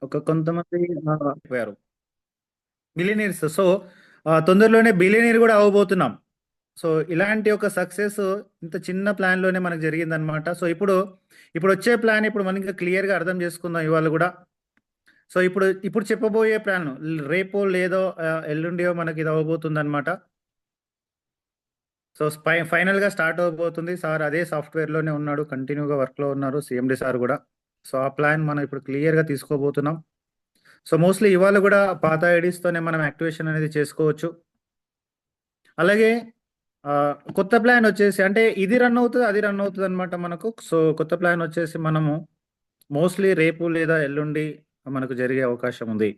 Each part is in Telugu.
ఒక కొంతమంది అయిపోయారు బిలియనీర్స్. సో తొందరలోనే బిలియనీర్ కూడా అవ్వబోతున్నాం. సో ఇలాంటి ఒక సక్సెస్ ఇంత చిన్న ప్లాన్ లోనే మనకు జరిగిందనమాట. సో ఇప్పుడు ఇప్పుడు వచ్చే ప్లాన్ ఇప్పుడు మనకి క్లియర్ గా అర్థం చేసుకుందాం ఇవాళ కూడా. సో ఇప్పుడు ఇప్పుడు చెప్పబోయే ప్లాన్ రేపో లేదో ఎల్లుండియో మనకి ఇది అవ్వబోతుంది అనమాట. సో ఫైనల్ గా స్టార్ట్ అవబోతుంది. సార్ అదే సాఫ్ట్వేర్ లోనే ఉన్నాడు, కంటిన్యూగా వర్క్ లో ఉన్నారు, సిఎండి సార్ కూడా. సో ఆ ప్లాన్ మనం ఇప్పుడు క్లియర్ గా తీసుకోబోతున్నాం. సో మోస్ట్లీ ఇవాళ కూడా పాత ఐడీస్ తోనే మనం యాక్టివేషన్ అనేది చేసుకోవచ్చు. అలాగే ఆ, కొత్త ప్లాన్ వచ్చేసి అంటే ఇది రన్ అవుతుంది అది రన్ అవుతుంది అనమాట మనకు. సో కొత్త ప్లాన్ వచ్చేసి మనము మోస్ట్లీ రేపు లేదా ఎల్లుండి మనకు జరిగే అవకాశం ఉంది.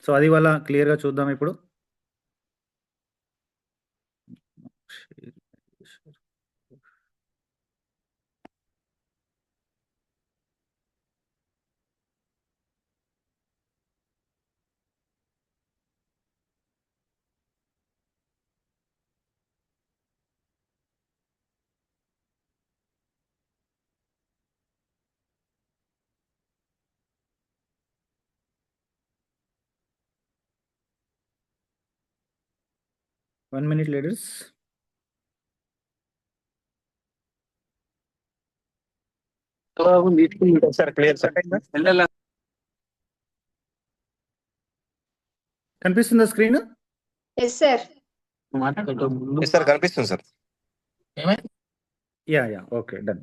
సో అది వల్ల క్లియర్ గా చూద్దాం ఇప్పుడు. 1 minute leaders. Sir clear sir. కనిపిస్తుందా స్క్రీన్? Yes sir. సార్ కనిపిస్తుంది sir. Ya ya okay done.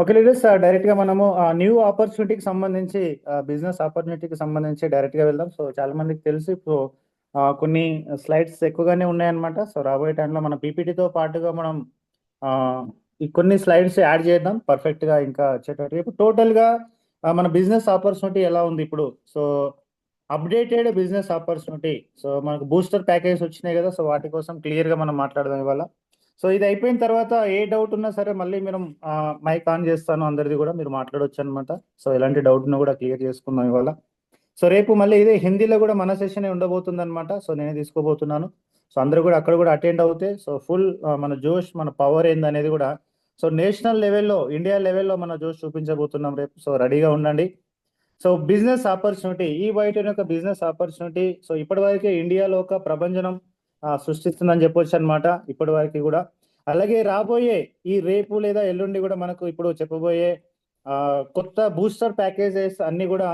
Okay leaders, direct గా మనము న్యూ ఆపర్చునిటీకి సంబంధించి బిజినెస్ ఆపర్చునిటీకి సంబంధించి డైరెక్ట్ గా వెళ్దాం. సో చాలా మందికి తెలుసు ఇప్పుడు కొన్ని స్లైడ్స్ ఎక్కువగానే ఉన్నాయన్నమాట. సో రాబోయే టైంలో మన పీపీటీతో పాటుగా మనం ఆ, ఈ కొన్ని స్లైడ్స్ యాడ్ చేద్దాం పర్ఫెక్ట్ గా ఇంకా వచ్చేటట్టు. ఇప్పుడు టోటల్ గా మన బిజినెస్ ఆపర్చునిటీ ఎలా ఉంది ఇప్పుడు. So updated business opportunity. So మనకు బూస్టర్ ప్యాకేజ్ వచ్చినాయి కదా, సో వాటి కోసం క్లియర్ గా మనం మాట్లాడదాం ఇవాళ. సో ఇది అయిపోయిన తర్వాత ఏ డౌట్ ఉన్నా సరే మళ్ళీ మీరు మైక్ ఆన్ చేస్తాను, అందరిది కూడా మీరు మాట్లాడవచ్చు అనమాట. సో ఎలాంటి డౌట్ ఉన్నా కూడా క్లియర్ చేసుకుందాం ఇవాళ. సో రేపు మళ్ళీ ఇదే హిందీలో కూడా మన సెషన్ ఉండబోతుంది అనమాట. సో నేనే తీసుకోబోతున్నాను. సో అందరూ కూడా అక్కడ కూడా అటెండ్ అవుతే సో ఫుల్ మన జోష్ మన పవర్ ఏందనేది కూడా సో నేషనల్ లెవెల్లో ఇండియా లెవెల్లో మన జోష్ చూపించబోతున్నాం రేపు. సో రెడీగా ఉండండి. సో బిజినెస్ ఆపర్చునిటీ, ఈ బయట యొక్క బిజినెస్ ఆపర్చునిటీ సో ఇప్పటి వరకే ఇండియాలో ఒక ప్రభంజనం సృష్టిస్తుందని చెప్పొచ్చు అనమాట ఇప్పటి వరకు కూడా. అలాగే రాబోయే ఈ రేపు లేదా ఎల్లుండి కూడా మనకు ఇప్పుడు చెప్పబోయే కొత్త బూస్టర్ ప్యాకేజెస్ అన్ని కూడా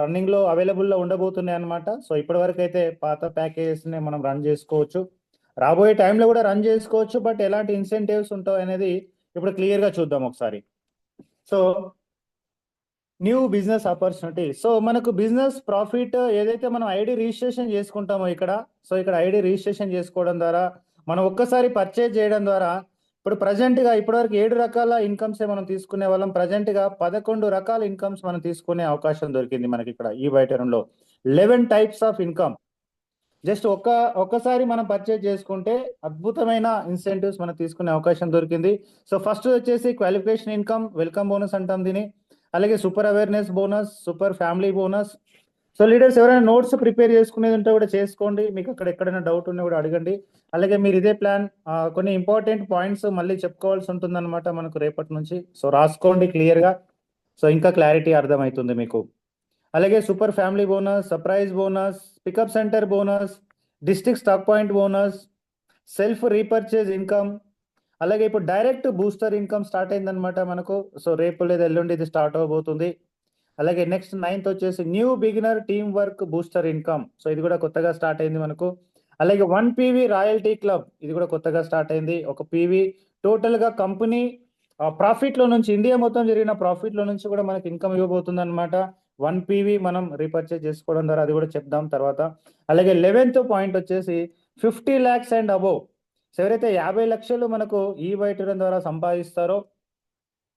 రన్నింగ్ లో అవైలబుల్ లో ఉండబోతున్నాయి అనమాట. సో ఇప్పటి వరకు అయితే పాత ప్యాకేజెస్ ని మనం రన్ చేసుకోవచ్చు, రాబోయే టైంలో కూడా రన్ చేసుకోవచ్చు. బట్ ఎలాంటి ఇన్సెంటివ్స్ ఉంటాయి అనేది ఇప్పుడు క్లియర్ గా చూద్దాం ఒకసారి. So new business opportunity. So మనకు బిజినెస్ ప్రాఫిట్ ఏదైతే మనం ఐడి రిజిస్ట్రేషన్ చేసుకుంటామో ఇక్కడ, సో ఇక్కడ ఐడి రిజిస్ట్రేషన్ చేసుకోవడం ద్వారా మనం ఒక్కసారి పర్చేజ్ చేయడం ద్వారా ఇప్పుడు ప్రజెంట్ గా ఇప్పటివరకు 7 రకాల ఇన్కమ్స్ మనం తీసుకునే వాళ్ళం. ప్రజెంట్ గా 11 రకాల ఇన్కమ్స్ మనం తీసుకునే అవకాశం దొరికింది మనకి ఇక్కడ ఈ బయటలో. 11 టైప్స్ ఆఫ్ ఇన్కమ్ జస్ట్ ఒక్కసారి మనం పర్చేజ్ చేసుకుంటే అద్భుతమైన ఇన్సెంటివ్స్ మనం తీసుకునే అవకాశం దొరికింది. సో ఫస్ట్ వచ్చేసి క్వాలిఫికేషన్ ఇన్కమ్, వెల్కమ్ బోనస్ అంటాం దీని. అలాగే super awareness bonus, super family bonus. So leaders ఎవరైనా నోట్స్ ప్రిపేర్ చేసుకునేది ఉంటే కూడా చేసుకోండి, మీకు అక్కడ ఎక్కడైనా డౌట్ ఉన్నా కూడా అడగండి. అలాగే మీరు ఇదే ప్లాన్ కొన్ని ఇంపార్టెంట్ పాయింట్స్ మళ్ళీ చెప్పుకోవాల్సి ఉంటుందన్నమాట మనకు రేపటి నుంచి. సో రాసుకోండి క్లియర్ గా, సో ఇంకా క్లారిటీ అర్థమవుతుంది మీకు. అలాగే super family bonus, surprise bonus, pickup centre bonus, district stock point bonus, self repurchase income. అలాగే ఇప్పుడు డైరెక్ట్ బూస్టర్ ఇన్కమ్ స్టార్ట్ అయిందనమాట మనకు. సో రేపు లేదా ఎల్లుండి ఇది స్టార్ట్ అవబోతుంది. అలాగే నెక్స్ట్ 9th వచ్చేసి new beginner team work booster income. So ఇది కూడా కొత్తగా స్టార్ట్ అయింది మనకు. అలాగే 1 PV రాయల్టీ క్లబ్, ఇది కూడా కొత్తగా స్టార్ట్ అయింది. ఒక పీవీ టోటల్ గా కంపెనీ ప్రాఫిట్ లో నుంచి, ఇండియా మొత్తం జరిగిన ప్రాఫిట్ లో నుంచి కూడా మనకి ఇన్కమ్ ఇవ్వబోతుంది అనమాట. 1 PV మనం రీపర్చేజ్ చేసుకోవడం ద్వారా, అది కూడా చెప్దాం తర్వాత. అలాగే 11th పాయింట్ వచ్చేసి 50 lakhs అండ్ అబోవ్. సో ఎవరైతే 50 లక్షలు మనకు ఈ వైటూరం ద్వారా సంపాదిస్తారో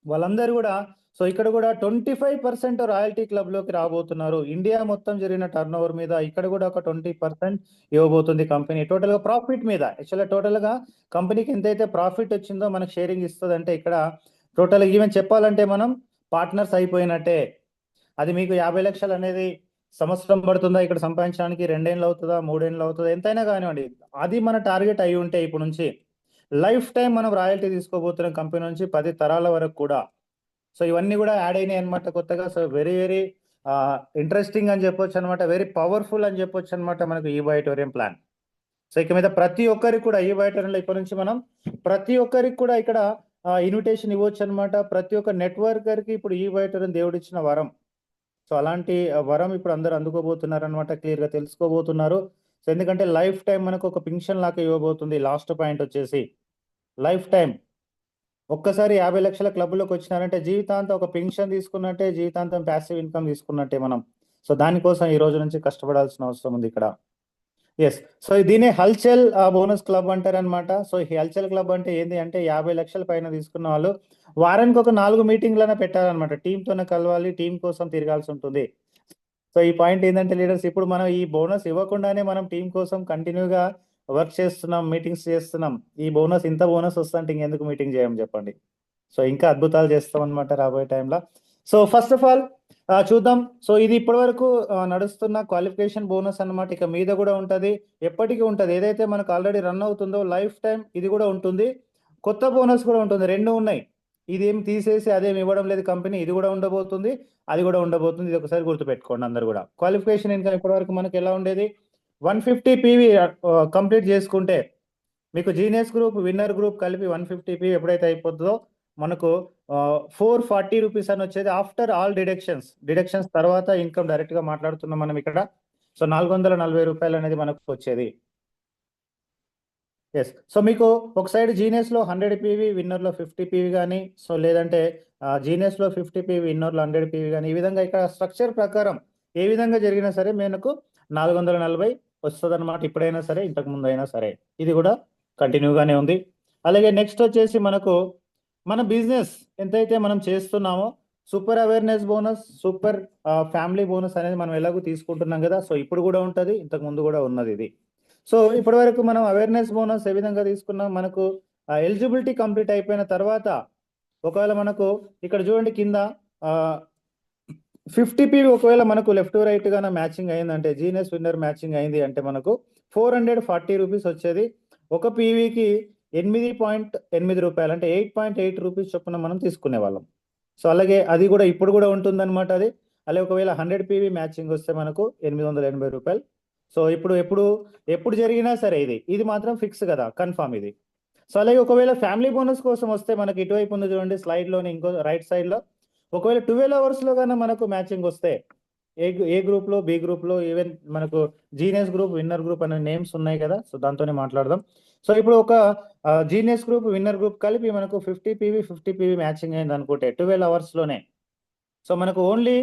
వాళ్ళందరూ కూడా సో ఇక్కడ కూడా 25% రాయల్టీ క్లబ్ లోకి రాబోతున్నారు. ఇండియా మొత్తం జరిగిన టర్న్ ఓవర్ మీద ఇక్కడ కూడా ఒక 20% ఇవ్వబోతుంది కంపెనీ. టోటల్ గా ప్రాఫిట్ మీద యాక్చువల్గా టోటల్ గా కంపెనీకి ఎంతైతే ప్రాఫిట్ వచ్చిందో మనకు షేరింగ్ ఇస్తుంది. అంటే ఇక్కడ టోటల్ ఈవెన్ చెప్పాలంటే మనం పార్ట్నర్స్ అయిపోయినట్టే. అది మీకు 50 లక్షలు అనేది సంవత్సరం పడుతుందా ఇక్కడ సంపాదించడానికి, 2 ఏళ్ళు అవుతుందా, 3 ఏళ్ళు అవుతుందా, ఎంతైనా కానివ్వండి, అది మన టార్గెట్ అయి ఉంటే ఇప్పుడు నుంచి లైఫ్ టైం మనం రాయల్టీ తీసుకోబోతున్నాం కంపెనీ నుంచి 10 తరాల వరకు కూడా. సో ఇవన్నీ కూడా యాడ్ అయినాయి అనమాట కొత్తగా. సో వెరీ వెరీ ఇంట్రెస్టింగ్ అని చెప్పొచ్చు అనమాట, వెరీ పవర్ఫుల్ అని చెప్పొచ్చు అనమాట మనకు ఈ బయోటోరియం ప్లాన్. సో ఇక మీద ప్రతి ఒక్కరికి కూడా ఈ బయోటోరియంలో ఇప్పటి నుంచి మనం ప్రతి ఒక్కరికి కూడా ఇక్కడ ఇన్విటేషన్ ఇవ్వచ్చు అనమాట. ప్రతి ఒక్క నెట్వర్కర్కి ఇప్పుడు ఈ బయోటోరియం దేవుడిచ్చిన వరం. సో అలాంటి వరం ఇప్పుడు అందరూ అందుకోబోతున్నారు అనమాట, క్లియర్గా తెలుసుకోబోతున్నారు. సో ఎందుకంటే లైఫ్ టైం మనకు ఒక పింఛన్ లాగా ఇవ్వబోతుంది. లాస్ట్ పాయింట్ వచ్చేసి లైఫ్ టైం. ఒక్కసారి 50 లక్షల క్లబ్లోకి వచ్చినారంటే జీవితాంతం ఒక పెన్షన్ తీసుకున్నట్టే, జీవితాంతం ప్యాసివ్ ఇన్కమ్ తీసుకున్నట్టే మనం. సో దానికోసం ఈ రోజు నుంచి కష్టపడాల్సిన అవసరం ఉంది ఇక్కడ. ఎస్, సో దీనే హల్చల్ బోనస్ క్లబ్ అంటారనమాట. సో ఈ హల్చల్ క్లబ్ అంటే ఏంటి అంటే 50 లక్షల పైన తీసుకున్న వాళ్ళు వారానికి ఒక 4 మీటింగ్లైనా పెట్టాలన్నమాట. టీంతోనే కలవాలి, టీం కోసం తిరగాల్సి ఉంటుంది. సో ఈ పాయింట్ ఏంటంటే లీడర్స్, ఇప్పుడు మనం ఈ బోనస్ ఇవ్వకుండానే మనం టీం కోసం కంటిన్యూగా వర్క్ చేస్తున్నాం, మీటింగ్స్ చేస్తున్నాం. ఈ బోనస్ ఇంత బోనస్ వస్తుంటే ఇంకెందుకు మీటింగ్ చేయం చెప్పండి. సో ఇంకా అద్భుతాలు చేస్తాం అనమాట రాబోయే టైంలో. సో ఫస్ట్ ఆఫ్ ఆల్ చూద్దాం. సో ఇది ఇప్పటి వరకు నడుస్తున్న క్వాలిఫికేషన్ బోనస్ అన్నమాట. ఇక మీద కూడా ఉంటుంది, ఎప్పటికీ ఉంటుంది. ఏదైతే మనకు ఆల్రెడీ రన్ అవుతుందో లైఫ్ టైం ఇది కూడా ఉంటుంది, కొత్త బోనస్ కూడా ఉంటుంది. రెండు ఉన్నాయి. ఇదేం తీసేసి అదేమి ఇవ్వడం లేదు కంపెనీ. ఇది కూడా ఉండబోతుంది, అది కూడా ఉండబోతుంది. ఇది ఒకసారి గుర్తుపెట్టుకోండి అందరు కూడా. క్వాలిఫికేషన్ ఇన్కమ్ ఇప్పటి వరకు మనకి ఎలా ఉండేది, 150 పీవీ కంప్లీట్ చేసుకుంటే మీకు జీనియస్ గ్రూప్, విన్నర్ గ్రూప్ కలిపి 150 పీవీ ఎప్పుడైతే అయిపోతుందో మనకు 440 రూపీస్ అని వచ్చేది. ఆఫ్టర్ ఆల్ డిడక్షన్స్ తర్వాత ఇన్కమ్ డైరెక్ట్ గా మాట్లాడుతున్నాం మనం ఇక్కడ. సో 440 రూపాయలు అనేది మనకు వచ్చేది. ఎస్, సో మీకు ఒక సైడ్ జీనియస్ లో 100 పీవీ, విన్నర్ లో 50 పీవీ కానీ, సో లేదంటే జీనియస్ లో 50 పీవీ, విన్నర్ లో 100 పీవీ కానీ, ఈ విధంగా ఇక్కడ స్ట్రక్చర్ ప్రకారం ఏ విధంగా జరిగినా సరే మనకు 440 వస్తుంది అనమాట. ఇప్పుడైనా సరే, ఇంతకు ముందు అయినా సరే, ఇది కూడా కంటిన్యూగానే ఉంది. అలాగే నెక్స్ట్ వచ్చేసి మనకు మన బిజినెస్ ఎంతైతే మనం చేస్తున్నామో super awareness bonus, super family bonus అనేది మనం ఎలాగో తీసుకుంటున్నాం కదా. సో ఇప్పుడు కూడా ఉంటుంది, ఇంతకు ముందు కూడా ఉన్నది ఇది. సో ఇప్పటి వరకు మనం అవేర్నెస్ బోనస్ ఏ విధంగా తీసుకున్నాం, మనకు ఎలిజిబిలిటీ కంప్లీట్ అయిపోయిన తర్వాత ఒకవేళ మనకు ఇక్కడ చూడండి కింద 50 పీవీ ఒకవేళ మనకు లెఫ్ట్ రైట్ గానే మ్యాచింగ్ అయిందంటే, జీనియస్ విన్నర్ మ్యాచింగ్ అయింది అంటే మనకు 440 రూపీస్ వచ్చేది. ఒక పీవీకి 8.8 రూపాయలు, అంటే 8.8 రూపీస్ చొప్పున మనం తీసుకునే వాళ్ళం. సో అలాగే అది కూడా ఇప్పుడు కూడా ఉంటుందన్నమాట అది. అలాగే ఒకవేళ 100 పీవీ మ్యాచింగ్ వస్తే మనకు 880 రూపాయలు. సో ఎప్పుడు జరిగినా సరే ఇది మాత్రం ఫిక్స్ కదా, కన్ఫామ్ ఇది. సో అలాగే ఒకవేళ ఫ్యామిలీ బోనస్ కోసం వస్తే మనకి ఇటువైపు ఉంది చూడండి స్లైడ్లోని, ఇంకో రైట్ సైడ్లో, ఒకవేళ 12 అవర్స్లో కానీ మనకు మ్యాచింగ్ వస్తే ఏ గ్రూప్లో, బి గ్రూప్లో, ఈవెన్ మనకు జీనియస్ గ్రూప్, విన్నర్ గ్రూప్ అనే నేమ్స్ ఉన్నాయి కదా. సో దాంతోనే మాట్లాడదాం. సో ఇప్పుడు ఒక జీనియస్ గ్రూప్, విన్నర్ గ్రూప్ కలిపి మనకు 50 పీవీ మ్యాచింగ్ అయింది అనుకుంటే 12 అవర్స్లోనే, సో మనకు ఓన్లీ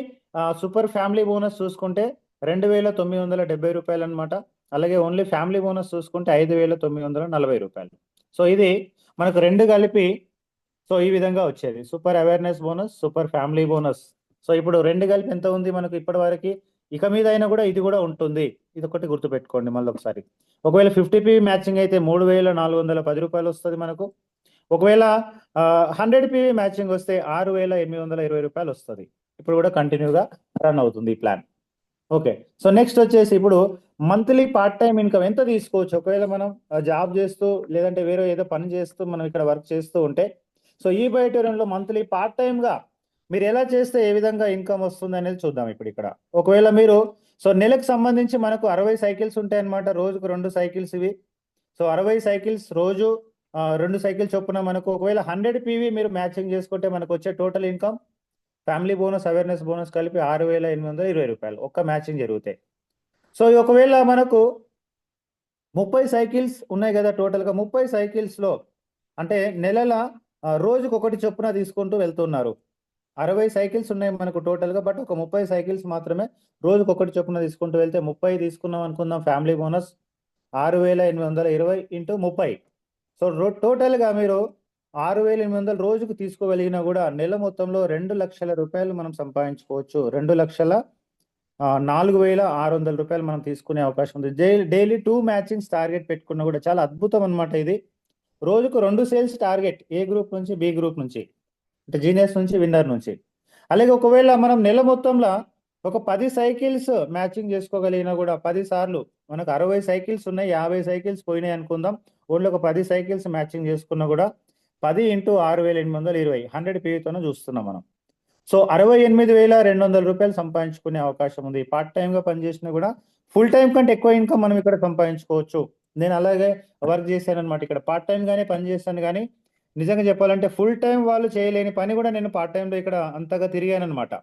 సూపర్ ఫ్యామిలీ బోనస్ చూసుకుంటే 2,970 రూపాయలు అనమాట. అలాగే ఓన్లీ ఫ్యామిలీ బోనస్ చూసుకుంటే 5,940 రూపాయలు. సో ఇది మనకు రెండు కలిపి సో ఈ విధంగా వచ్చేది super awareness bonus, super family bonus. So ఇప్పుడు రెండు కలిపి ఎంత ఉంది మనకు ఇప్పటి వరకు, ఇక మీద అయినా కూడా ఇది కూడా ఉంటుంది. ఇది ఒకటి గుర్తుపెట్టుకోండి మళ్ళీ ఒకసారి. ఒకవేళ 50 పీవీ మ్యాచింగ్ అయితే 3,410 రూపాయలు వస్తుంది మనకు. ఒకవేళ 100 పీవీ మ్యాచింగ్ వస్తే 6,820 రూపాయలు వస్తుంది. ఇప్పుడు కూడా కంటిన్యూగా రన్ అవుతుంది ఈ ప్లాన్. ఓకే, సో నెక్స్ట్ వచ్చేసి ఇప్పుడు మంత్లీ పార్ట్ టైం ఇన్కమ్ ఎంత తీసుకోవచ్చు ఒకవేళ మనం జాబ్ చేస్తూ లేదంటే వేరే ఏదో పని చేస్తూ మనం ఇక్కడ వర్క్ చేస్తూ ఉంటే. సో ఈ బయోటోరియంలో మంత్లీ పార్ట్ టైంగా మీరు ఎలా చేస్తే ఏ విధంగా ఇన్కమ్ వస్తుంది అనేది చూద్దాం ఇప్పుడు ఇక్కడ. ఒకవేళ మీరు సో నెలకు సంబంధించి మనకు 60 సైకిల్స్ ఉంటాయి అన్నమాట, రోజుకు 2 సైకిల్స్ ఇవి. సో 60 సైకిల్స్ రోజు 2 సైకిల్ చొప్పున మనకు ఒకవేళ 100 పీవీ మీరు మ్యాచింగ్ చేసుకుంటే మనకు వచ్చే total income family bonus, awareness bonus కలిపి 6,820 రూపాయలు ఒక్క మ్యాచింగ్ జరుగుతాయి. సో ఒకవేళ మనకు 30 సైకిల్స్ ఉన్నాయి కదా టోటల్గా, 30 సైకిల్స్లో అంటే నెలల రోజుకు ఒకటి చొప్పున తీసుకుంటూ వెళ్తున్నారు. 60 సైకిల్స్ ఉన్నాయి మనకు టోటల్గా, బట్ ఒక 30 సైకిల్స్ మాత్రమే రోజుకు ఒకటి చొప్పున తీసుకుంటూ వెళ్తే 30 తీసుకున్నాం అనుకుందాం. Family bonus 6,820 into 30. సో టోటల్గా మీరు 6,800 రోజుకు తీసుకోగలిగినా కూడా నెల మొత్తంలో 2,00,000 రూపాయలు మనం సంపాదించుకోవచ్చు. 2,04,600 రూపాయలు మనం తీసుకునే అవకాశం ఉంది. డైలీ 2 మ్యాచింగ్స్ టార్గెట్ పెట్టుకున్నా కూడా చాలా అద్భుతం అనమాట ఇది. రోజుకు 2 సేల్స్ టార్గెట్, ఏ గ్రూప్ నుంచి బి గ్రూప్ నుంచి, అంటే జీనియస్ నుంచి విన్నర్ నుంచి. అలాగే ఒకవేళ మనం నెల మొత్తంలో ఒక 10 సైకిల్స్ మ్యాచింగ్ చేసుకోగలిగినా కూడా 10 సార్లు మనకు 60 సైకిల్స్ ఉన్నాయి, 50 సైకిల్స్ పోయినాయి అనుకుందాం. ఓన్లీ ఒక 10 సైకిల్స్ మ్యాచింగ్ చేసుకున్నా కూడా 10 ఇంటూ 6,820 100 పీవీతోనే చూస్తున్నాం మనం. సో 68,200 రూపాయలు సంపాదించుకునే అవకాశం ఉంది. పార్ట్ టైం గా పనిచేసినా కూడా ఫుల్ టైం కంటే ఎక్కువ ఇన్కమ్ మనం ఇక్కడ సంపాదించుకోవచ్చు. నేను అలాగే వర్క్ చేశాను అనమాట. ఇక్కడ పార్ట్ టైం గానే పనిచేస్తాను, కానీ నిజంగా చెప్పాలంటే ఫుల్ టైం వాళ్ళు చేయలేని పని కూడా నేను పార్ట్ టైంలో ఇక్కడ అంతగా తిరిగాను అనమాట.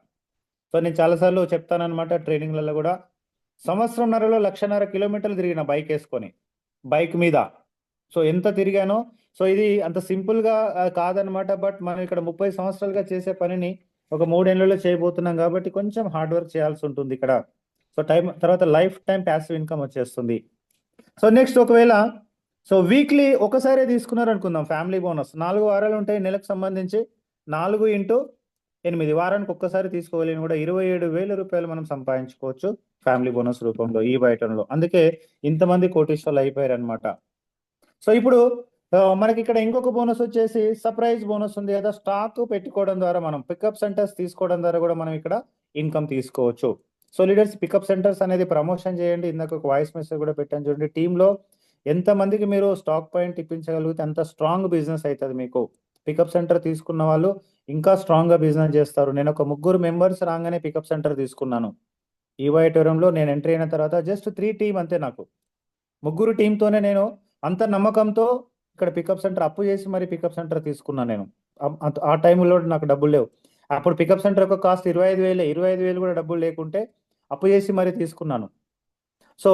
సో నేను చాలాసార్లు చెప్తానమాట ట్రైనింగ్లలో కూడా, సంవత్సరంన్నరలో 1,50,000 కిలోమీటర్లు తిరిగిన బైక్ వేసుకొని, బైక్ మీద. సో ఎంత తిరిగానో. సో ఇది అంత సింపుల్ గా కాదనమాట. బట్ మనం ఇక్కడ 30 సంవత్సరాలుగా చేసే పనిని ఒక 3 ఏళ్లలో చేయబోతున్నాం కాబట్టి కొంచెం హార్డ్ వర్క్ చేయాల్సి ఉంటుంది ఇక్కడ. సో తర్వాత లైఫ్ టైం ప్యాసివ్ ఇన్కమ్ వచ్చేస్తుంది. సో నెక్స్ట్ ఒకవేళ వీక్లీ ఒకసారి తీసుకున్నారు అనుకుందాం ఫ్యామిలీ బోనస్. 4 వారాలు ఉంటాయి నెలకు సంబంధించి. 4 ఇంటూ 8 వారానికి ఒక్కసారి తీసుకోగలిగిన కూడా 27,000 రూపాయలు మనం సంపాదించుకోవచ్చు ఫ్యామిలీ బోనస్ రూపంలో ఈ బయటంలో. అందుకే ఇంతమంది కోటీశ్వర్లు అయిపోయారు అనమాట. సో ఇప్పుడు మనకి ఇక్కడ ఇంకొక బోనస్ వచ్చేసి సర్ప్రైజ్ బోనస్ ఉంది కదా. స్టాక్ పెట్టుకోవడం ద్వారా, మనం పికప్ సెంటర్స్ తీసుకోవడం ద్వారా కూడా మనం ఇక్కడ ఇన్కమ్ తీసుకోవచ్చు. సో లీడర్స్, పికప్ సెంటర్స్ అనేది ప్రమోషన్ చేయండి. ఇందాక ఒక వాయిస్ మెసేజ్ కూడా పెట్టాను చూడండి. టీంలో ఎంతమందికి మీరు స్టాక్ పాయింట్ ఇప్పించగలిగితే అంత స్ట్రాంగ్ బిజినెస్ అవుతుంది మీకు. పికప్ సెంటర్ తీసుకున్న వాళ్ళు ఇంకా స్ట్రాంగ్ గా బిజినెస్ చేస్తారు. నేను ఒక 3 మెంబర్స్ రాగానే పికప్ సెంటర్ తీసుకున్నాను. ఈవైటోరంలో నేను ఎంట్రీ అయిన తర్వాత జస్ట్ 3 టీం అంతే. నాకు 3 టీంతోనే నేను అంత నమ్మకంతో ఇక్కడ పికప్ సెంటర్ అప్పు చేసి మరి పికప్ సెంటర్ తీసుకున్నాను నేను. ఆ టైంలో నాకు డబ్బులు లేవు. అప్పుడు పికప్ సెంటర్ యొక్క కాస్ట్ 25,000. 25,000 కూడా డబ్బులు లేకుంటే అప్పు చేసి మరి తీసుకున్నాను. సో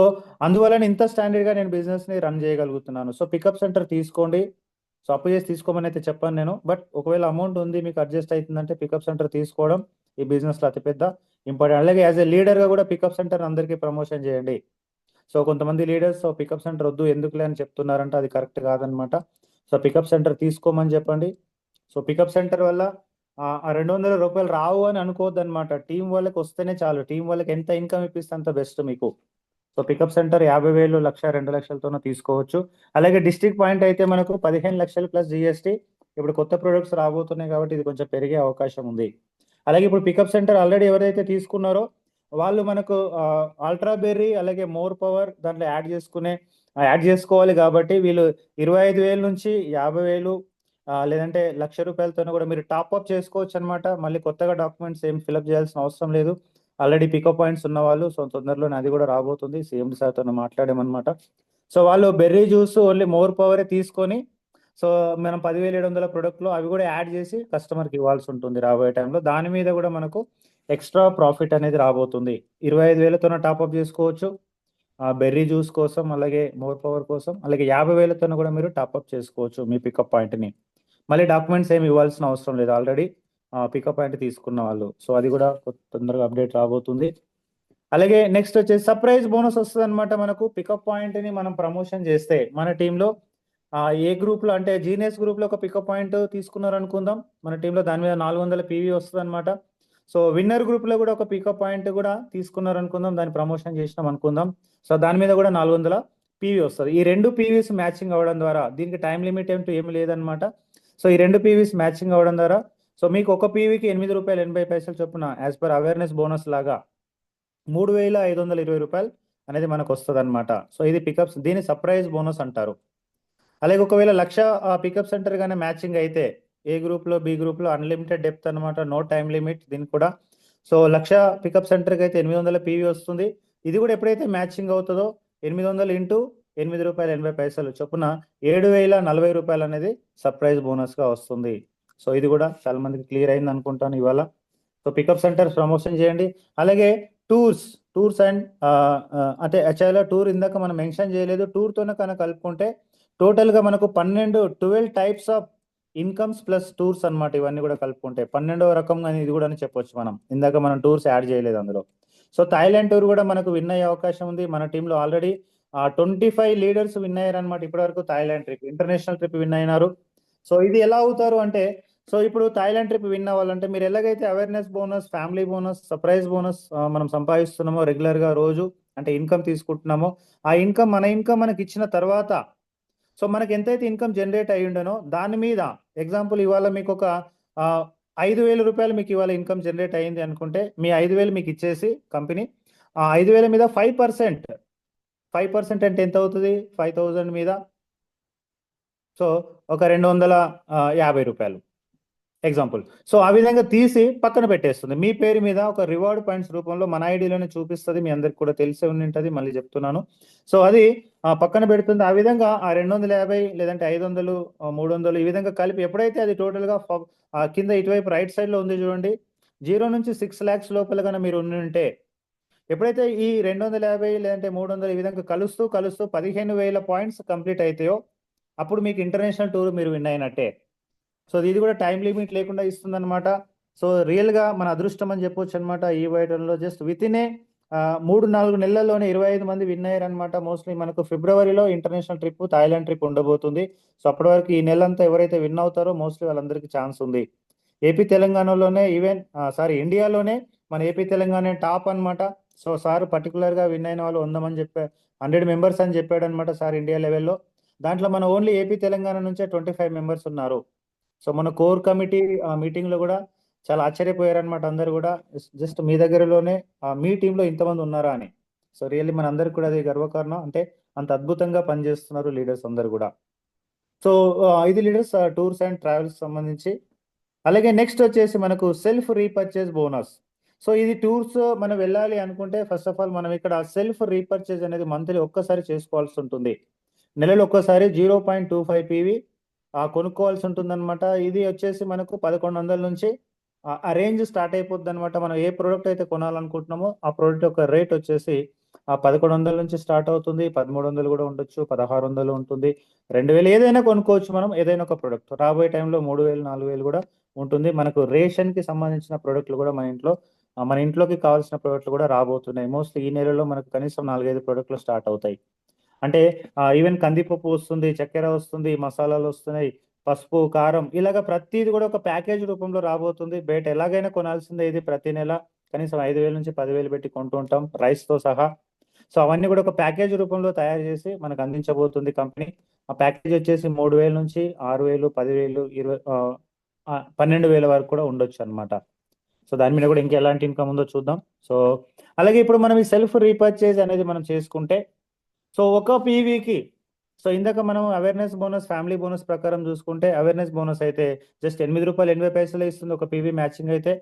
అందువల్ల ఇంత స్టాండర్డ్ గా నేను బిజినెస్ ని రన్ చేయగలుగుతున్నాను. సో పికప్ సెంటర్ తీసుకోండి. సో అప్పు చేసి తీసుకోమని అయితే చెప్పాను నేను. బట్ ఒకవేళ అమౌంట్ ఉంది మీకు అడ్జస్ట్ అవుతుందంటే పికప్ సెంటర్ తీసుకోవడం ఈ బిజినెస్ లో అతిపెద్ద ఇంపార్టెంట్. అలాగే యాజ్ ఎ లీడర్ గా కూడా పికప్ సెంటర్ అందరికీ ప్రమోషన్ చేయండి. సో కొంతమంది లీడర్స్ పికప్ సెంటర్ వద్దు ఎందుకులే అని చెప్తున్నారంటే అది కరెక్ట్ కాదనమాట. సో పికప్ సెంటర్ తీసుకోమని చెప్పండి. సో పికప్ సెంటర్ వల్ల ఆ 200 రూపాయలు రావు అని అనుకోవద్దు అనమాట. టీం వాళ్ళకి వస్తేనే చాలు. టీం వాళ్ళకి ఎంత ఇన్కమ్ ఇప్పిస్తే అంత బెస్ట్ మీకు. సో పికప్ సెంటర్ 50,000, 1,00,000, 2,00,000తోనూ తీసుకోవచ్చు. అలాగే డిస్ట్రిక్ట్ పాయింట్ అయితే మనకు 15 లక్షలు ప్లస్ జిఎస్టీ. ఇప్పుడు కొత్త ప్రొడక్ట్స్ రాబోతున్నాయి కాబట్టి ఇది కొంచెం పెరిగే అవకాశం ఉంది. అలాగే ఇప్పుడు పికప్ సెంటర్ ఆల్రెడీ ఎవరైతే తీసుకున్నారో వాళ్ళు మనకు అల్ట్రా బెర్రీ అలాగే మోర్ పవర్ దాంట్లో యాడ్ చేసుకోవాలి. కాబట్టి వీళ్ళు 25,000 నుంచి 50,000 లేదంటే 1,00,000 రూపాయలతో కూడా మీరు టాప్అప్ చేసుకోవచ్చు అనమాట. మళ్ళీ కొత్తగా డాక్యుమెంట్స్ ఏం ఫిల్అప్ చేయాల్సిన అవసరం లేదు. ఆల్రెడీ పికప్ పాయింట్స్ ఉన్న వాళ్ళు. సో తొందరలోనే అది కూడా రాబోతుంది. సీఎం సార్తో మాట్లాడామన్నమాట. సో వాళ్ళు బెర్రీ జ్యూస్ ఓన్లీ మోర్ పవరే తీసుకొని, సో మనం 10,700 ప్రొడక్ట్లో అవి కూడా యాడ్ చేసి కస్టమర్కి ఇవ్వాల్సి ఉంటుంది రాబోయే టైంలో. దాని మీద కూడా మనకు ఎక్స్ట్రా ప్రాఫిట్ అనేది రాబోతుంది. 25,000తోనే టాప్అప్ చేసుకోవచ్చు బెర్రీ జ్యూస్ కోసం, అలాగే మోర్ పవర్ కోసం. అలాగే 50,000తోనే కూడా మీరు టాప్అప్ చేసుకోవచ్చు మీ పికప్ పాయింట్ని. మళ్ళీ డాక్యుమెంట్స్ ఏమి ఇవ్వాల్సిన అవసరం లేదు, ఆల్రెడీ పికప్ పాయింట్ తీసుకున్న వాళ్ళు. సో అది కూడా తొందరగా అప్డేట్ రాబోతుంది. అలాగే నెక్స్ట్ వచ్చేసి సర్ప్రైజ్ బోనస్ వస్తుంది అనమాట. మనకు పికప్ పాయింట్ని మనం ప్రమోషన్ చేస్తే మన టీంలో ఏ గ్రూప్లో అంటే జీనియస్ గ్రూప్లో ఒక పికప్ పాయింట్ తీసుకున్నారు అనుకుందాం మన టీంలో, దాని మీద 400 పీవీ వస్తుంది అనమాట. సో విన్నర్ గ్రూప్లో కూడా ఒక పికప్ పాయింట్ కూడా తీసుకున్నారు అనుకుందాం, దాన్ని ప్రమోషన్ చేసినాం అనుకుందాం. సో దాని మీద కూడా 400 పీవీ వస్తుంది. ఈ 2 పీవీస్ మ్యాచింగ్ అవ్వడం ద్వారా, దీనికి టైం లిమిట్ ఏమి లేదనమాట. సో ఈ 2 పీవీస్ మ్యాచింగ్ అవ్వడం ద్వారా సో మీకు ఒక పీవీకి ₹8.80 చొప్పున యాజ్ పర్ అవేర్నెస్ బోనస్ లాగా 3,520 రూపాయలు అనేది మనకు వస్తుంది అనమాట. సో ఇది పికప్స్, దీని సర్ప్రైజ్ బోనస్ అంటారు. అలాగే ఒకవేళ 1,00,000 పికప్ సెంటర్ గానే మ్యాచింగ్ అయితే ఏ గ్రూప్లో బి గ్రూప్లో అన్లిమిటెడ్ డెప్త్ అనమాట, నో టైం లిమిట్ దీనికి కూడా. సో 1,00,000 పికప్ సెంటర్కి అయితే 800 పీవీ వస్తుంది. ఇది కూడా ఎప్పుడైతే మ్యాచింగ్ అవుతుందో 800 ఇంటూ ₹8.80 చొప్పున 7,040 రూపాయలు అనేది సర్ప్రైజ్ బోనస్గా వస్తుంది. సో ఇది కూడా చాలా మందికి క్లియర్ అయింది అనుకుంటాను ఇవాళ. సో పికప్ సెంటర్స్ ప్రమోషన్ చేయండి. అలాగే టూర్స్ అండ్ అంటే యాక్చువల్గా టూర్ ఇందాక మనం మెన్షన్ చేయలేదు. టూర్తోనే కనుక కలుపుకుంటే టోటల్గా మనకు 12 types of incomes plus tours అనమాట. ఇవన్నీ కూడా కలుపుకుంటే 12వ రకం అని ఇది కూడా అని చెప్పొచ్చు మనం. ఇందాక మనం టూర్స్ యాడ్ చేయలేదు అందులో. సో థాయిలాండ్ టూర్ కూడా మనకు విన్ అయ్యే అవకాశం ఉంది. మన టీంలో ఆల్రెడీ 25 లీడర్స్ విన్ అయ్యారు అనమాట ఇప్పటివరకు. Thailand trip, international trip win అయినారు. సో ఇది ఎలా అవుతారు అంటే, సో ఇప్పుడు థాయిలాండ్ ట్రిప్ విన్ అవ్వాలంటే మీరు ఎలాగైతే awareness bonus, family bonus, surprise bonus మనం సంపాదిస్తున్నామో రెగ్యులర్ గా రోజు అంటే ఇన్కమ్ తీసుకుంటున్నామో, ఆ ఇన్కమ్ మన ఇన్కమ్ మనకి ఇచ్చిన తర్వాత, సో మనకి ఎంతైతే ఇన్కమ్ జనరేట్ అయ్యి ఉండనో దాని మీద ఎగ్జాంపుల్ ఇవాళ మీకు ఒక 5,000 రూపాయలు మీకు ఇవాళ ఇన్కమ్ జనరేట్ అయ్యింది అనుకుంటే, మీ 5,000 మీకు ఇచ్చేసి కంపెనీ ఆ 5,000 మీద 5%, 5% అంటే ఎంత అవుతుంది? 5,000 మీద సో ఒక 250 రూపాయలు ఎగ్జాంపుల్. సో ఆ విధంగా తీసి పక్కన పెట్టేస్తుంది మీ పేరు మీద ఒక రివార్డ్ పాయింట్స్ రూపంలో మన ఐడిలోనే చూపిస్తుంది. మీ అందరికి కూడా తెలిసే ఉండి ఉంటుంది, మళ్ళీ చెప్తున్నాను. సో అది పక్కన పెడుతుంది. ఆ విధంగా ఆ 250 లేదంటే 500, 300 ఈ విధంగా కలిపి ఎప్పుడైతే అది టోటల్గా కింద ఇటువైపు రైట్ సైడ్ లో ఉంది చూడండి, 0 నుంచి 6 lakhs లోపల కన్నా మీరు ఉంటే, ఎప్పుడైతే ఈ 250 లేదంటే 300 ఈ విధంగా కలుస్తూ కలుస్తూ 15,000 పాయింట్స్ కంప్లీట్ అవుతాయో అప్పుడు మీకు ఇంటర్నేషనల్ టూర్ మీరు విన్ అయినట్టే. సో ఇది కూడా టైం లిమిట్ లేకుండా ఇస్తుంది అనమాట. సో రియల్ గా మన అదృష్టం అని చెప్పొచ్చు అనమాట. ఈ వైటల్లో జస్ట్ విత్ ఇన్ 3-4 నెలల్లోనే 25 మంది విన్ అయ్యారు అనమాట. మోస్ట్లీ మనకు ఫిబ్రవరిలో ఇంటర్నేషనల్ ట్రిప్ థాయిలాండ్ ట్రిప్ ఉండబోతుంది. సో అప్పటి వరకు ఈ నెలంతా ఎవరైతే విన్ అవుతారో మోస్ట్లీ వాళ్ళందరికీ ఛాన్స్ ఉంది. ఏపీ తెలంగాణలోనే ఈవెన్ ఇండియాలోనే మన ఏపీ తెలంగాణ టాప్ అన్నమాట. సో సార్ పర్టికులర్ గా విన్ అయిన వాళ్ళు 100 మంది 100 మెంబర్స్ అని చెప్పాడు అనమాట సార్ ఇండియా లెవెల్లో. దాంట్లో మన ఓన్లీ ఏపీ తెలంగాణ నుంచే 25 మెంబర్స్ ఉన్నారు. సో మన కోర్ కమిటీ మీటింగ్ లో కూడా చాలా ఆశ్చర్యపోయారనమాట అందరు కూడా. జస్ట్ మీ దగ్గరలోనే మీ టీంలో ఇంతమంది ఉన్నారా అని. సో రియల్లీ మన అందరికి కూడా అది గర్వకారణం. అంటే అంత అద్భుతంగా పనిచేస్తున్నారు లీడర్స్ అందరు కూడా. సో ఇది లీడర్స్ టూర్స్ అండ్ ట్రావెల్స్ సంబంధించి. అలాగే నెక్స్ట్ వచ్చేసి మనకు సెల్ఫ్ రీపర్చేజ్ బోనస్. సో ఇది టూర్స్ మనం వెళ్ళాలి అనుకుంటే ఫస్ట్ ఆఫ్ ఆల్ మనం ఇక్కడ సెల్ఫ్ రీపర్చేజ్ అనేది మంత్లీ ఒక్కసారి చేసుకోవాల్సి ఉంటుంది. నెలలో ఒక్కసారి 0.25 పీవీ కొనుక్కోవాల్సి ఉంటుందన్నమాట. ఇది వచ్చేసి మనకు 1100 నుంచి ఆ రేంజ్ స్టార్ట్ అయిపోద్ది అనమాట. మనం ఏ ప్రోడక్ట్ అయితే కొనాలనుకుంటున్నామో ఆ ప్రోడక్ట్ యొక్క రేట్ వచ్చేసి 1100 నుంచి స్టార్ట్ అవుతుంది. 1300 కూడా ఉండొచ్చు, 1600 ఉంటుంది, 2000 ఏదైనా కొనుక్కోవచ్చు మనం ఏదైనా ఒక ప్రోడక్ట్. రాబోయే టైంలో 3000, 4000 కూడా ఉంటుంది. మనకు రేషన్ కి సంబంధించిన ప్రోడక్ట్లు కూడా మన ఇంట్లోకి కావాల్సిన ప్రోడక్ట్లు కూడా రాబోతున్నాయి. మోస్ట్లీ ఈ నెలలో మనకు కనీసం 4-5 ప్రోడక్ట్లు స్టార్ట్ అవుతాయి. అంటే ఈవెన్ కందిపప్పు వస్తుంది, చక్కెర వస్తుంది, మసాలాలు వస్తున్నాయి, పసుపు, కారం, ఇలాగ ప్రతిది కూడా ఒక ప్యాకేజ్ రూపంలో రాబోతుంది. బయట ఎలాగైనా కొనాల్సిందే ఇది. ప్రతి నెల కనీసం 5,000 నుంచి 10,000 పెట్టి కొంటూ ఉంటాం రైస్ తో సహా. సో అవన్నీ కూడా ఒక ప్యాకేజ్ రూపంలో తయారు చేసి మనకు అందించబోతుంది కంపెనీ. ఆ ప్యాకేజ్ వచ్చేసి 3,000 నుంచి 6,000, 10,000, 12,000 వరకు కూడా ఉండొచ్చు అనమాట. సో దాని మీద కూడా ఇంకా ఎలాంటి ఇన్కమ్ ఉందో చూద్దాం. సో అలాగే ఇప్పుడు మనం ఈ సెల్ఫ్ రీపర్చేజ్ అనేది మనం చేసుకుంటే, సో ఒక పీవీకి, సో ఇందాక మనం అవేర్నెస్ బోనస్, ఫ్యామిలీ బోనస్ ప్రకారం చూసుకుంటే అవేర్నెస్ బోనస్ అయితే జస్ట్ రూ. 8.80 ఇస్తుంది ఒక పీవీ మ్యాచింగ్ అయితే.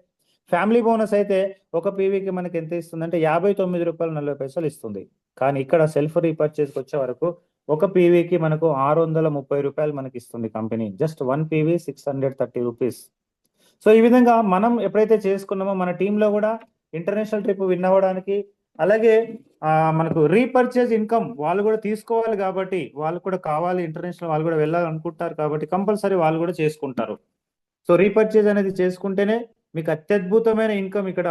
ఫ్యామిలీ బోనస్ అయితే ఒక పీవీకి మనకి ఎంత ఇస్తుంది అంటే రూ. 59.40 ఇస్తుంది. కానీ ఇక్కడ సెల్ఫ్ రీపర్చేస్కి వచ్చే వరకు ఒక పీవీకి మనకు రూ. 630 మనకి ఇస్తుంది company. Just 1 PV 630 rupees. So ఈ విధంగా మనం ఎప్పుడైతే చేసుకున్నామో మన టీంలో కూడా ఇంటర్నేషనల్ ట్రిప్ విన్ అవ్వడానికి, అలాగే మనకు రీపర్చేజ్ ఇన్కమ్ వాళ్ళు కూడా తీసుకోవాలి కాబట్టి, వాళ్ళు కూడా కావాలి ఇంటర్నేషనల్, వాళ్ళు కూడా వెళ్ళాలనుకుంటారు కాబట్టి కంపల్సరీ వాళ్ళు కూడా చేసుకుంటారు. సో రీపర్చేజ్ అనేది చేసుకుంటేనే మీకు అత్యద్భుతమైన ఇన్కమ్ ఇక్కడ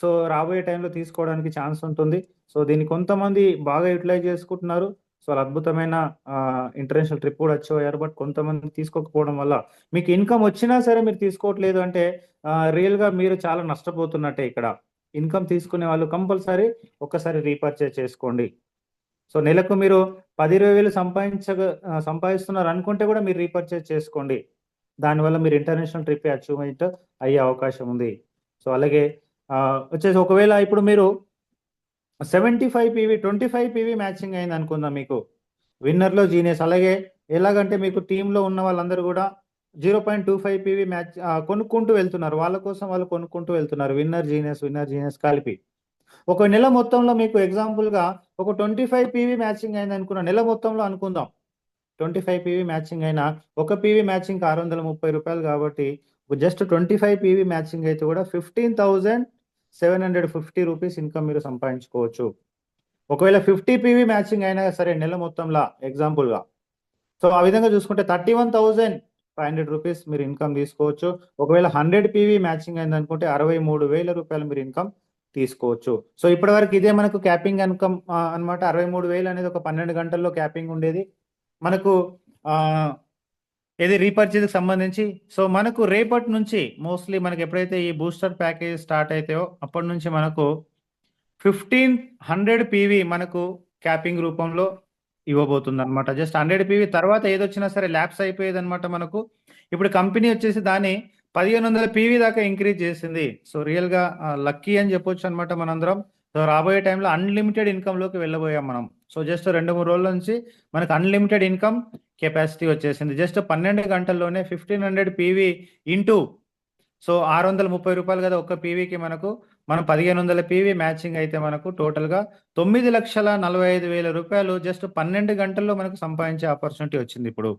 సో రాబోయే టైంలో తీసుకోవడానికి ఛాన్స్ ఉంటుంది. సో దీన్ని కొంతమంది బాగా యూటిలైజ్ చేసుకుంటున్నారు. సో వాళ్ళు అద్భుతమైన ఇంటర్నేషనల్ ట్రిప్ కూడా వచ్చేవారు. బట్ కొంతమంది తీసుకోకపోవడం వల్ల మీకు ఇన్కమ్ వచ్చినా సరే మీరు తీసుకోవట్లేదు అంటే రియల్ గా మీరు చాలా నష్టపోతున్నట్టే ఇక్కడ. ఇన్కమ్ తీసుకునే వాళ్ళు కంపల్సరీ ఒక్కసారి రీపర్చేజ్ చేసుకోండి. సో నెలకు మీరు 10-20 వేలు సంపాదిస్తున్నారు అనుకుంటే కూడా మీరు రీపర్చేజ్ చేసుకోండి. దానివల్ల మీరు ఇంటర్నేషనల్ ట్రిప్ అచీవ్మెంట్ అయ్యే అవకాశం ఉంది. సో అలాగే వచ్చేసి ఒకవేళ ఇప్పుడు మీరు 75 పీవీ 25 పీవీ మ్యాచింగ్ అయింది అనుకుందాం మీకు విన్నర్లో జీనియస్. అలాగే ఎలాగంటే మీకు టీంలో ఉన్న వాళ్ళందరూ కూడా 0.25 పీవీ మ్యాచ్ కొనుక్కుంటూ వెళ్తున్నారు. వాళ్ళ కోసం వాళ్ళు కొనుక్కుంటూ వెళ్తున్నారు, విన్నర్ జీనియస్ కలిపి. ఒక నెల మొత్తంలో మీకు ఎగ్జాంపుల్ గా ఒక 25 పీవీ మ్యాచింగ్ అయింది అనుకున్న నెల మొత్తంలో అనుకుందాం. 25 పీవీ మ్యాచింగ్ అయినా ఒక పీవీ మ్యాచింగ్ రూ. 630 కాబట్టి జస్ట్ 25 పీవీ మ్యాచింగ్ అయితే కూడా 15,750 రూపీస్ ఇన్కమ్ మీరు సంపాదించుకోవచ్చు. ఒకవేళ 50 పీవీ మ్యాచింగ్ అయినా సరే నెల మొత్తంలో ఎగ్జాంపుల్ గా, సో ఆ విధంగా చూసుకుంటే 31,500 రూపీస్ మీరు ఇన్కమ్ తీసుకోవచ్చు. ఒకవేళ 100 పీవీ మ్యాచింగ్ అయింది అనుకుంటే 63,000 రూపాయలు మీరు ఇన్కమ్ తీసుకోవచ్చు. సో ఇప్పటి వరకు ఇదే మనకు క్యాపింగ్ ఇన్కమ్ అనమాట. 63,000 అనేది ఒక 12 గంటల్లో క్యాపింగ్ ఉండేది మనకు. ఇది రీపర్చేజ్కి సంబంధించి. సో మనకు రేపటి నుంచి మోస్ట్లీ మనకి ఎప్పుడైతే ఈ బూస్టర్ ప్యాకేజ్ స్టార్ట్ అవుతాయో అప్పటి నుంచి మనకు 1500 పీవీ మనకు క్యాపింగ్ రూపంలో ఇవ్వబోతుంది అనమాట. జస్ట్ 100 పీవీ తర్వాత ఏదొచ్చినా సరే ల్యాప్స్ అయిపోయేది అనమాట మనకు. ఇప్పుడు కంపెనీ వచ్చేసి దాన్ని 1500 పీవీ దాకా ఇంక్రీజ్ చేసింది. సో రియల్గా లక్కీ అని చెప్పొచ్చు అనమాట మనందరం. సో రాబోయే టైంలో అన్లిమిటెడ్ ఇన్కమ్లోకి వెళ్ళబోయాం మనం. సో జస్ట్ 2-3 రోజుల నుంచి మనకు అన్లిమిటెడ్ ఇన్కమ్ కెపాసిటీ వచ్చేసింది. జస్ట్ 12 గంటల్లోనే 1500 పీవీ ఇంటూ సో 630 రూపాయలు కదా ఒక్క పీవీకి మనకు. మనం 1500 పీవీ మ్యాచింగ్ అయితే మనకు టోటల్గా 9,45,000 రూపాయలు జస్ట్ 12 గంటల్లో మనకు సంపాదించే ఆపర్చునిటీ వచ్చింది. ఇప్పుడు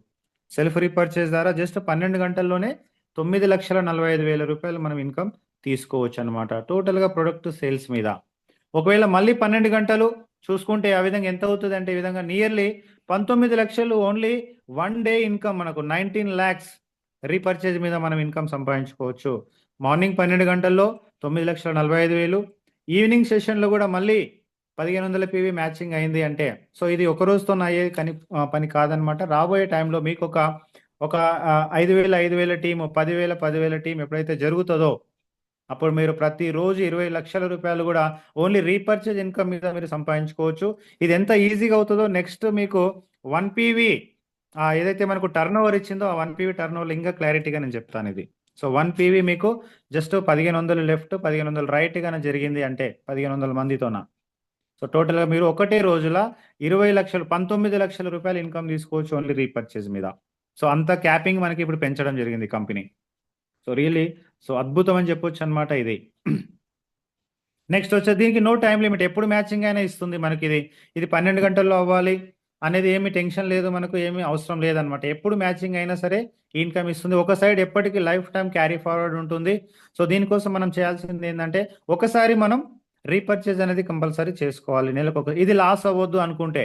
సెల్ఫ్ రీపర్చేజ్ ద్వారా జస్ట్ 12 గంటల్లోనే 9,45,000 రూపాయలు మనం ఇన్కమ్ తీసుకోవచ్చు అనమాట టోటల్గా ప్రొడక్ట్ సేల్స్ మీద. ఒకవేళ మళ్ళీ 12 గంటలు చూసుకుంటే ఆ విధంగా ఎంత అవుతుంది అంటే ఈ విధంగా నియర్లీ 19 లక్షలు ఓన్లీ 1 డే ఇన్కమ్ మనకు 19 lakhs రీపర్చేజ్ మీద మనం ఇన్కమ్ సంపాదించుకోవచ్చు. మార్నింగ్ 12 గంటల్లో 9,45,000, ఈవినింగ్ సెషన్లో కూడా మళ్ళీ 1500 పీవీ మ్యాచింగ్ అయింది అంటే సో ఇది ఒక రోజుతో అయ్యే పని కాదనమాట. రాబోయే టైంలో మీకు ఒక 5,000 టీము 10,000 టీం ఎప్పుడైతే జరుగుతుందో అప్పుడు మీరు ప్రతిరోజు 20 లక్షల రూపాయలు కూడా ఓన్లీ రీపర్చేజ్ ఇన్కమ్ మీద మీరు సంపాదించుకోవచ్చు. ఇది ఎంత ఈజీగా అవుతుందో నెక్స్ట్ మీకు 1 పీవీ ఏదైతే మనకు టర్న్ ఓవర్ ఇచ్చిందో ఆ 1 పీవీ టర్న్ ఓవర్ ఇంకా క్లారిటీగా నేను చెప్తాను ఇది. సో 1 పీవీ మీకు జస్ట్ 1500 లెఫ్ట్ 1500 రైట్గానే జరిగింది అంటే 1500 మందితోన. సో టోటల్గా మీరు ఒకటే రోజుల 20 లక్షలు 19 లక్షల రూపాయలు ఇన్కమ్ తీసుకోవచ్చు ఓన్లీ రీపర్చేజ్ మీద. సో అంత క్యాపింగ్ మనకి ఇప్పుడు పెంచడం జరిగింది కంపెనీ. సో రియలీ సో అద్భుతం అని చెప్పొచ్చు అనమాట ఇది. నెక్స్ట్ వచ్చే దీనికి నో టైం లిమిట్, ఎప్పుడు మ్యాచింగ్ అయినా ఇస్తుంది మనకి. ఇది 12 గంటల్లో అవ్వాలి అనేది ఏమి టెన్షన్ లేదు, మనకు ఏమీ అవసరం లేదనమాట. ఎప్పుడు మ్యాచింగ్ అయినా సరే ఇన్కమ్ ఇస్తుంది. ఒక సైడ్ ఎప్పటికీ లైఫ్ టైం క్యారీ ఫార్వర్డ్ ఉంటుంది. సో దీనికోసం మనం చేయాల్సింది ఏంటంటే ఒకసారి మనం రీపర్చేజ్ అనేది కంపల్సరీ చేసుకోవాలి నెలకు. ఇది లాస్ అవ్వద్దు అనుకుంటే,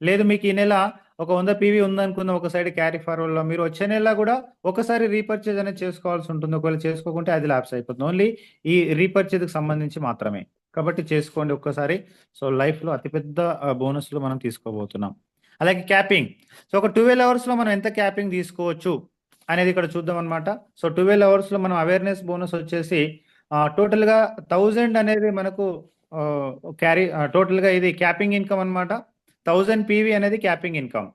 లేదు మీకు ఈ నెల ఒక 100 పీవీ ఉందనుకుందాం ఒక సైడ్ క్యారీ ఫార్వర్డ్లో, మీరు వచ్చే నెల కూడా ఒకసారి రీపర్చేజ్ అనేది చేసుకోవాల్సి ఉంటుంది. ఒకవేళ చేసుకోకుంటే అది ల్యాప్స్ అయిపోతుంది. ఓన్లీ ఈ రీపర్చేజ్కి సంబంధించి మాత్రమే కాబట్టి చేసుకోండి ఒక్కసారి. సో లైఫ్లో అతిపెద్ద బోనస్లు మనం తీసుకోబోతున్నాం. అలాగే క్యాపింగ్. సో ఒక 12 అవర్స్లో మనం ఎంత క్యాపింగ్ తీసుకోవచ్చు అనేది ఇక్కడ చూద్దాం అనమాట. సో 12 అవర్స్లో మనం అవేర్నెస్ బోనస్ వచ్చేసి టోటల్గా 1000 అనేది మనకు టోటల్గా ఇది క్యాపింగ్ ఇన్కమ్ అనమాట. 1000 పీవీ అనేది capping income.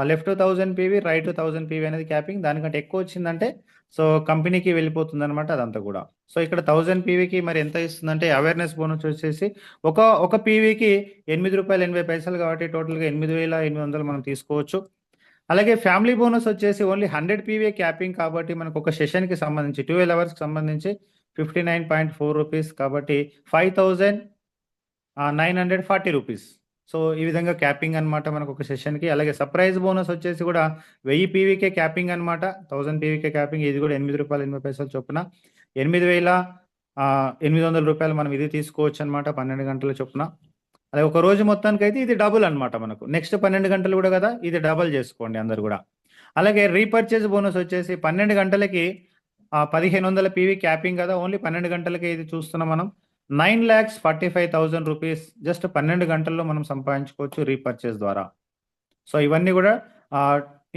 Left 1000 PV right 1000 PV అనేది క్యాపింగ్. దానికంటే ఎక్కువ వచ్చిందంటే సో కంపెనీకి వెళ్ళిపోతుంది అనమాట అదంతా కూడా. సో ఇక్కడ 1000 పీవీకి మరి ఎంత ఇస్తుందంటే అవేర్నెస్ బోనస్ వచ్చేసి ఒక పీవీకి ₹8.80 కాబట్టి టోటల్గా 8,800 మనం తీసుకోవచ్చు. అలాగే ఫ్యామిలీ బోనస్ వచ్చేసి ఓన్లీ 100 పీవీ క్యాపింగ్ కాబట్టి మనకు ఒక సెషన్కి సంబంధించి 12 అవర్స్కి సంబంధించి 59.4 రూపీస్ కాబట్టి 5,940 రూపీస్. సో ఈ విధంగా క్యాపింగ్ అనమాట మనకు ఒక సెషన్కి. అలాగే సర్ప్రైజ్ బోనస్ వచ్చేసి కూడా 1000 పీవీకే క్యాపింగ్ అనమాట. 1000 పీవీకే క్యాపింగ్. ఇది కూడా ₹8.80 చొప్పున 8,800 రూపాయలు మనం ఇది తీసుకోవచ్చు అనమాట 12 గంటల చొప్పున. అలాగే ఒక రోజు మొత్తానికి అయితే ఇది డబుల్ అనమాట మనకు. నెక్స్ట్ 12 గంటలు కూడా కదా, ఇది డబుల్ చేసుకోండి అందరు కూడా. అలాగే రీపర్చేజ్ బోనస్ వచ్చేసి 12 గంటలకి 1,500 పీవీ క్యాపింగ్ కదా, ఓన్లీ 12 గంటలకి ఇది చూస్తున్నాం మనం. 9,45,000 రూపీస్ జస్ట్ 12 గంటల్లో మనం సంపాదించుకోవచ్చు రీపర్చేజ్ ద్వారా. సో ఇవన్నీ కూడా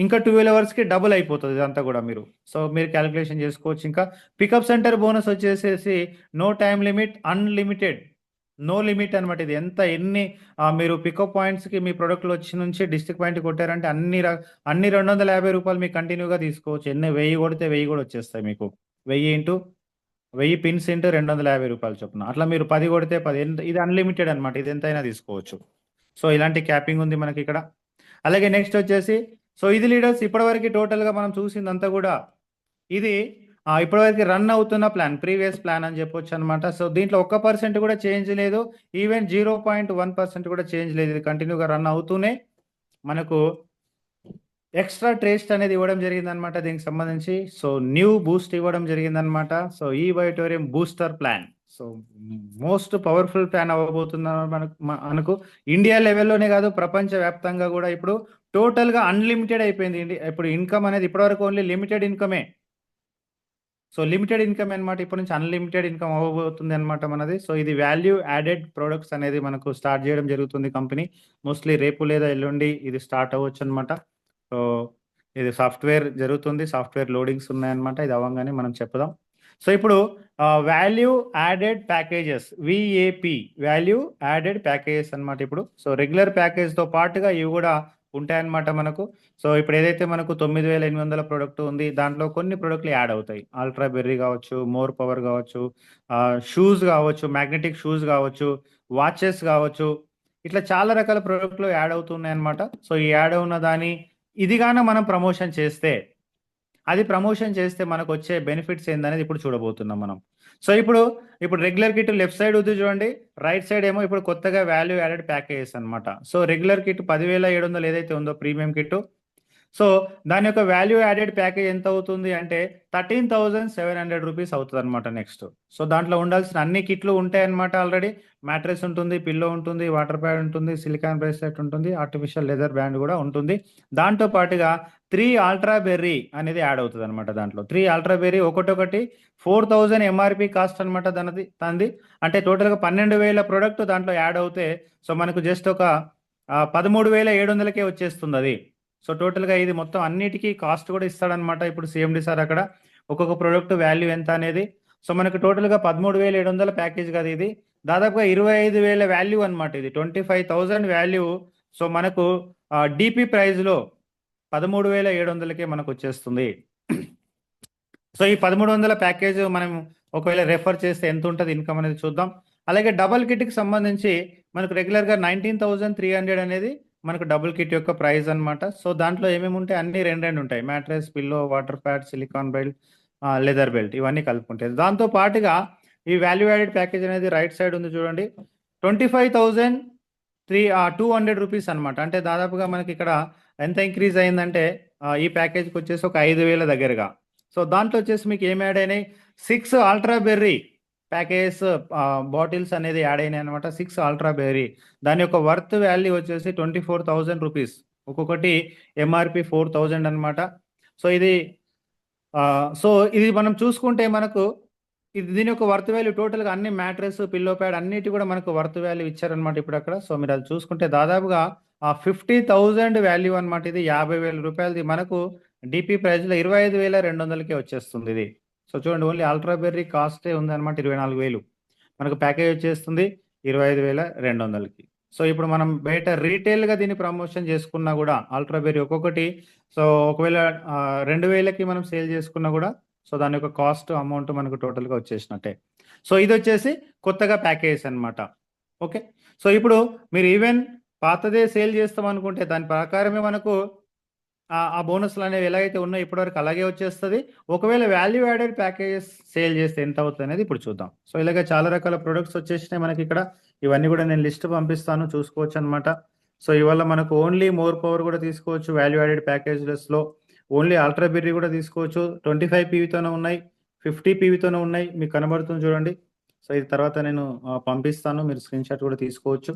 ఇంకా 12 అవర్స్కి డబుల్ అయిపోతుంది ఇదంతా కూడా మీరు. సో మీరు క్యాలిక్యులేషన్ చేసుకోవచ్చు. ఇంకా పికప్ సెంటర్ బోనస్ వచ్చేసేసి no time limit, unlimited, no limit అనమాట. ఇది ఎన్ని మీరు పికప్ పాయింట్స్కి మీ ప్రోడక్ట్లు వచ్చి నుంచి డిస్ట్రిక్ట్ పాయింట్ కొట్టారంటే అన్ని 250 రూపాయలు మీకు కంటిన్యూగా తీసుకోవచ్చు. 1000 కొడితే 1000 కూడా వచ్చేస్తాయి మీకు. 1000 పిన్స్ ఇంటూ 250 రూపాయలు చొప్పున. అట్లా మీరు 10 కొడితే 10. ఇది అన్లిమిటెడ్ అనమాట, ఇది ఎంతైనా తీసుకోవచ్చు. సో ఇలాంటి క్యాపింగ్ ఉంది మనకి ఇక్కడ. అలాగే నెక్స్ట్ వచ్చేసి సో ఇది లీడర్స్ ఇప్పటివరకు టోటల్గా మనం చూసిందంతా కూడా ఇది ఇప్పటివరకు రన్ అవుతున్న ప్లాన్, ప్రీవియస్ ప్లాన్ అని చెప్పొచ్చు అనమాట. సో దీంట్లో 1% కూడా చేంజ్ లేదు, ఈవెన్ 0.1% కూడా చేంజ్ లేదు. ఇది కంటిన్యూగా రన్ అవుతూనే మనకు ఎక్స్ట్రా టేస్ట్ అనేది ఇవ్వడం జరిగింది అనమాట దీనికి సంబంధించి. సో న్యూ బూస్ట్ ఇవ్వడం జరిగింది అనమాట. సో ఈ వైటోరియం booster plan so most powerful plan అవ్వబోతుంది మనకు ఇండియా లెవెల్లోనే కాదు ప్రపంచ వ్యాప్తంగా కూడా ఇప్పుడు టోటల్గా అన్లిమిటెడ్ అయిపోయింది. ఇప్పుడు ఇన్కమ్ అనేది ఇప్పటివరకు ఓన్లీ లిమిటెడ్ ఇన్కమే. సో లిమిటెడ్ ఇన్కమ్ అనమాట, ఇప్పటి నుంచి అన్లిమిటెడ్ ఇన్కమ్ అవ్వబోతుంది అనమాట మనది. సో ఇది వాల్యూ యాడెడ్ ప్రొడక్ట్స్ అనేది మనకు స్టార్ట్ చేయడం జరుగుతుంది కంపెనీ. మోస్ట్లీ రేపు లేదా ఎల్లుండి ఇది స్టార్ట్ అవ్వచ్చు అనమాట. సో ఇది సాఫ్ట్వేర్ జరుగుతుంది, సాఫ్ట్వేర్ లోడింగ్స్ ఉన్నాయన్నమాట. ఇది అవ్వగానే మనం చెప్పుదాం. సో ఇప్పుడు value added packages, VAP, value added packages అన్నమాట. ఇప్పుడు సో రెగ్యులర్ ప్యాకేజ్తో పాటుగా ఇవి కూడా ఉంటాయన్నమాట మనకు. సో ఇప్పుడు ఏదైతే మనకు 9800 ప్రోడక్ట్ ఉంది, దాంట్లో కొన్ని ప్రోడక్ట్లు యాడ్ అవుతాయి. అల్ట్రా బెర్రీ కావచ్చు, మోర్ పవర్ కావచ్చు, షూస్ కావచ్చు, మ్యాగ్నెటిక్ షూస్ కావచ్చు, వాచెస్ కావచ్చు, ఇట్లా చాలా రకాల ప్రోడక్ట్లు యాడ్ అవుతున్నాయి అన్నమాట. సో ఈ యాడ్ ఉన్న దాని ఇదిగాన మనం ప్రమోషన్ చేస్తే, అది ప్రమోషన్ చేస్తే మనకు వచ్చే బెనిఫిట్స్ ఏందనేది ఇప్పుడు చూడబోతున్నాం మనం. సో ఇప్పుడు రెగ్యులర్ కిట్ లెఫ్ట్ సైడ్ ఉంది చూడండి, రైట్ సైడ్ ఏమో ఇప్పుడు కొత్తగా వాల్యూ యాడెడ్ ప్యాకేజెస్ అన్నమాట. సో రెగ్యులర్ కిట్ 10,700 ఏదైతే ఉందో ప్రీమియం కిట్, సో దాని యొక్క వాల్యూ యాడెడ్ ప్యాకేజ్ ఎంత అవుతుంది అంటే 13,700 రూపీస్ అవుతుంది అనమాట. నెక్స్ట్ సో దాంట్లో ఉండాల్సిన అన్ని కిట్లు ఉంటాయి అనమాట. ఆల్రెడీ మ్యాట్రెస్ ఉంటుంది, పిల్లో ఉంటుంది, వాటర్ ప్యాడ్ ఉంటుంది, సిలికాన్ బ్రేస్లెట్ ఉంటుంది, ఆర్టిఫిషియల్ లెదర్ బ్యాండ్ కూడా ఉంటుంది. దాంతో పాటుగా 3 అల్ట్రా బెర్రీ అనేది యాడ్ అవుతుంది అనమాట. దాంట్లో 3 అల్ట్రా బెర్రీ ఒకటొకటి 4,000 ఎంఆర్పి కాస్ట్ అనమాట తంది. అంటే టోటల్గా 12,000 ప్రోడక్ట్ దాంట్లో యాడ్ అవుతే సో మనకు జస్ట్ ఒక 13,700కే వచ్చేస్తుంది అది. సో టోటల్గా ఇది మొత్తం అన్నిటికీ కాస్ట్ కూడా ఇస్తాడనమాట ఇప్పుడు సిఎండి సార్ అక్కడ, ఒక్కొక్క ప్రోడక్ట్ వాల్యూ ఎంత అనేది. సో మనకు టోటల్గా 13,700 ప్యాకేజ్ కదా ఇది, దాదాపుగా 25,000 వాల్యూ అనమాట. ఇది 25,000 వాల్యూ. సో మనకు డిపి ప్రైజ్లో 13,700కే మనకు వచ్చేస్తుంది. సో ఈ 1300 ప్యాకేజ్ మనం ఒకవేళ రెఫర్ చేస్తే ఎంత ఉంటుంది ఇన్కమ్ అనేది చూద్దాం. అలాగే డబల్ కిట్కి సంబంధించి మనకు రెగ్యులర్గా 19,300 అనేది మనకు డబుల్ కిట్ యొక్క ప్రైస్ అనమాట. సో దాంట్లో ఏమేమి ఉంటాయి, అన్ని రెండు ఉంటాయి, mattress, pillow, water pad, silicon belt, leather belt, ఇవన్నీ కలుపుకుంటాయి. దాంతో పాటుగా ఈ వాల్యూ యాడెడ్ ప్యాకేజ్ అనేది రైట్ సైడ్ ఉంది చూడండి, 25,200 రూపీస్ అనమాట. అంటే దాదాపుగా మనకి ఇక్కడ ఎంత ఇంక్రీజ్ అయిందంటే ఈ ప్యాకేజ్కి వచ్చేసి ఒక 5,000 దగ్గరగా. సో దాంట్లో వచ్చేసి మీకు ఏం యాడ్ అయినాయి, 6 అల్ట్రా బెర్రీ ప్యాకేజ్ బాటిల్స్ అనేది యాడ్ అయినాయి అనమాట. 6 అల్ట్రా బెర్రీ, దాని యొక్క వర్త్ వాల్యూ వచ్చేసి 24,000 రూపీస్, ఒక్కొక్కటి ఎంఆర్పి 4,000 అనమాట. సో ఇది మనం చూసుకుంటే మనకు ఇది దీని యొక్క వర్త్ వాల్యూ టోటల్గా అన్ని మ్యాట్రెస్, పిల్లో ప్యాడ్ అన్నిటి కూడా మనకు వర్త్ వాల్యూ ఇచ్చారనమాట ఇప్పుడు అక్కడ. సో మీరు అది చూసుకుంటే దాదాపుగా 50,000 వాల్యూ అనమాట. ఇది 50,000 రూపాయలది మనకు డిపి ప్రైస్లో 25,200కే వచ్చేస్తుంది ఇది. సో చూడండి, ఓన్లీ అల్ట్రా బెర్రీ కాస్టే ఉంది అనమాట 24,000, మనకు ప్యాకేజ్ వచ్చేస్తుంది 25,200కి. సో ఇప్పుడు మనం బయట రీటైల్గా దీన్ని ప్రమోషన్ చేసుకున్నా కూడా అల్ట్రా బెర్రీ ఒక్కొక్కటి, సో ఒకవేళ 2,000కి మనం సేల్ చేసుకున్నా కూడా సో దాని యొక్క కాస్ట్ అమౌంట్ మనకు టోటల్గా వచ్చేసినట్టే. సో ఇది వచ్చేసి కొత్తగా ప్యాకేజ్ అనమాట. ఓకే, సో ఇప్పుడు మీరు ఈవెన్ పాతదే సేల్ చేస్తాం అనుకుంటే దాని ప్రకారమే మనకు ఆ బోనస్లు అనేవి ఎలాగైతే ఉన్నాయో ఇప్పటివరకు అలాగే వచ్చేస్తుంది. ఒకవేళ వాల్యూ యాడెడ్ ప్యాకేజెస్ సేల్ చేస్తే ఎంత అవుతుంది అనేది ఇప్పుడు చూద్దాం. సో ఇలాగే చాలా రకాల ప్రొడక్ట్స్ వచ్చేసినాయి మనకి ఇక్కడ, ఇవన్నీ కూడా నేను లిస్ట్ పంపిస్తాను, చూసుకోవచ్చు అనమాట. సో ఇవాళ మనకు ఓన్లీ మోర్ పవర్ కూడా తీసుకోవచ్చు వాల్యూ యాడెడ్ ప్యాకేజెస్లో, ఓన్లీ అల్ట్రా బెర్రీ కూడా తీసుకోవచ్చు. 25 పీవీతోనే ఉన్నాయి, 50 పీవీతోనే ఉన్నాయి, మీకు కనబడుతుంది చూడండి. సో ఇది తర్వాత నేను పంపిస్తాను, మీరు స్క్రీన్ షాట్ కూడా తీసుకోవచ్చు.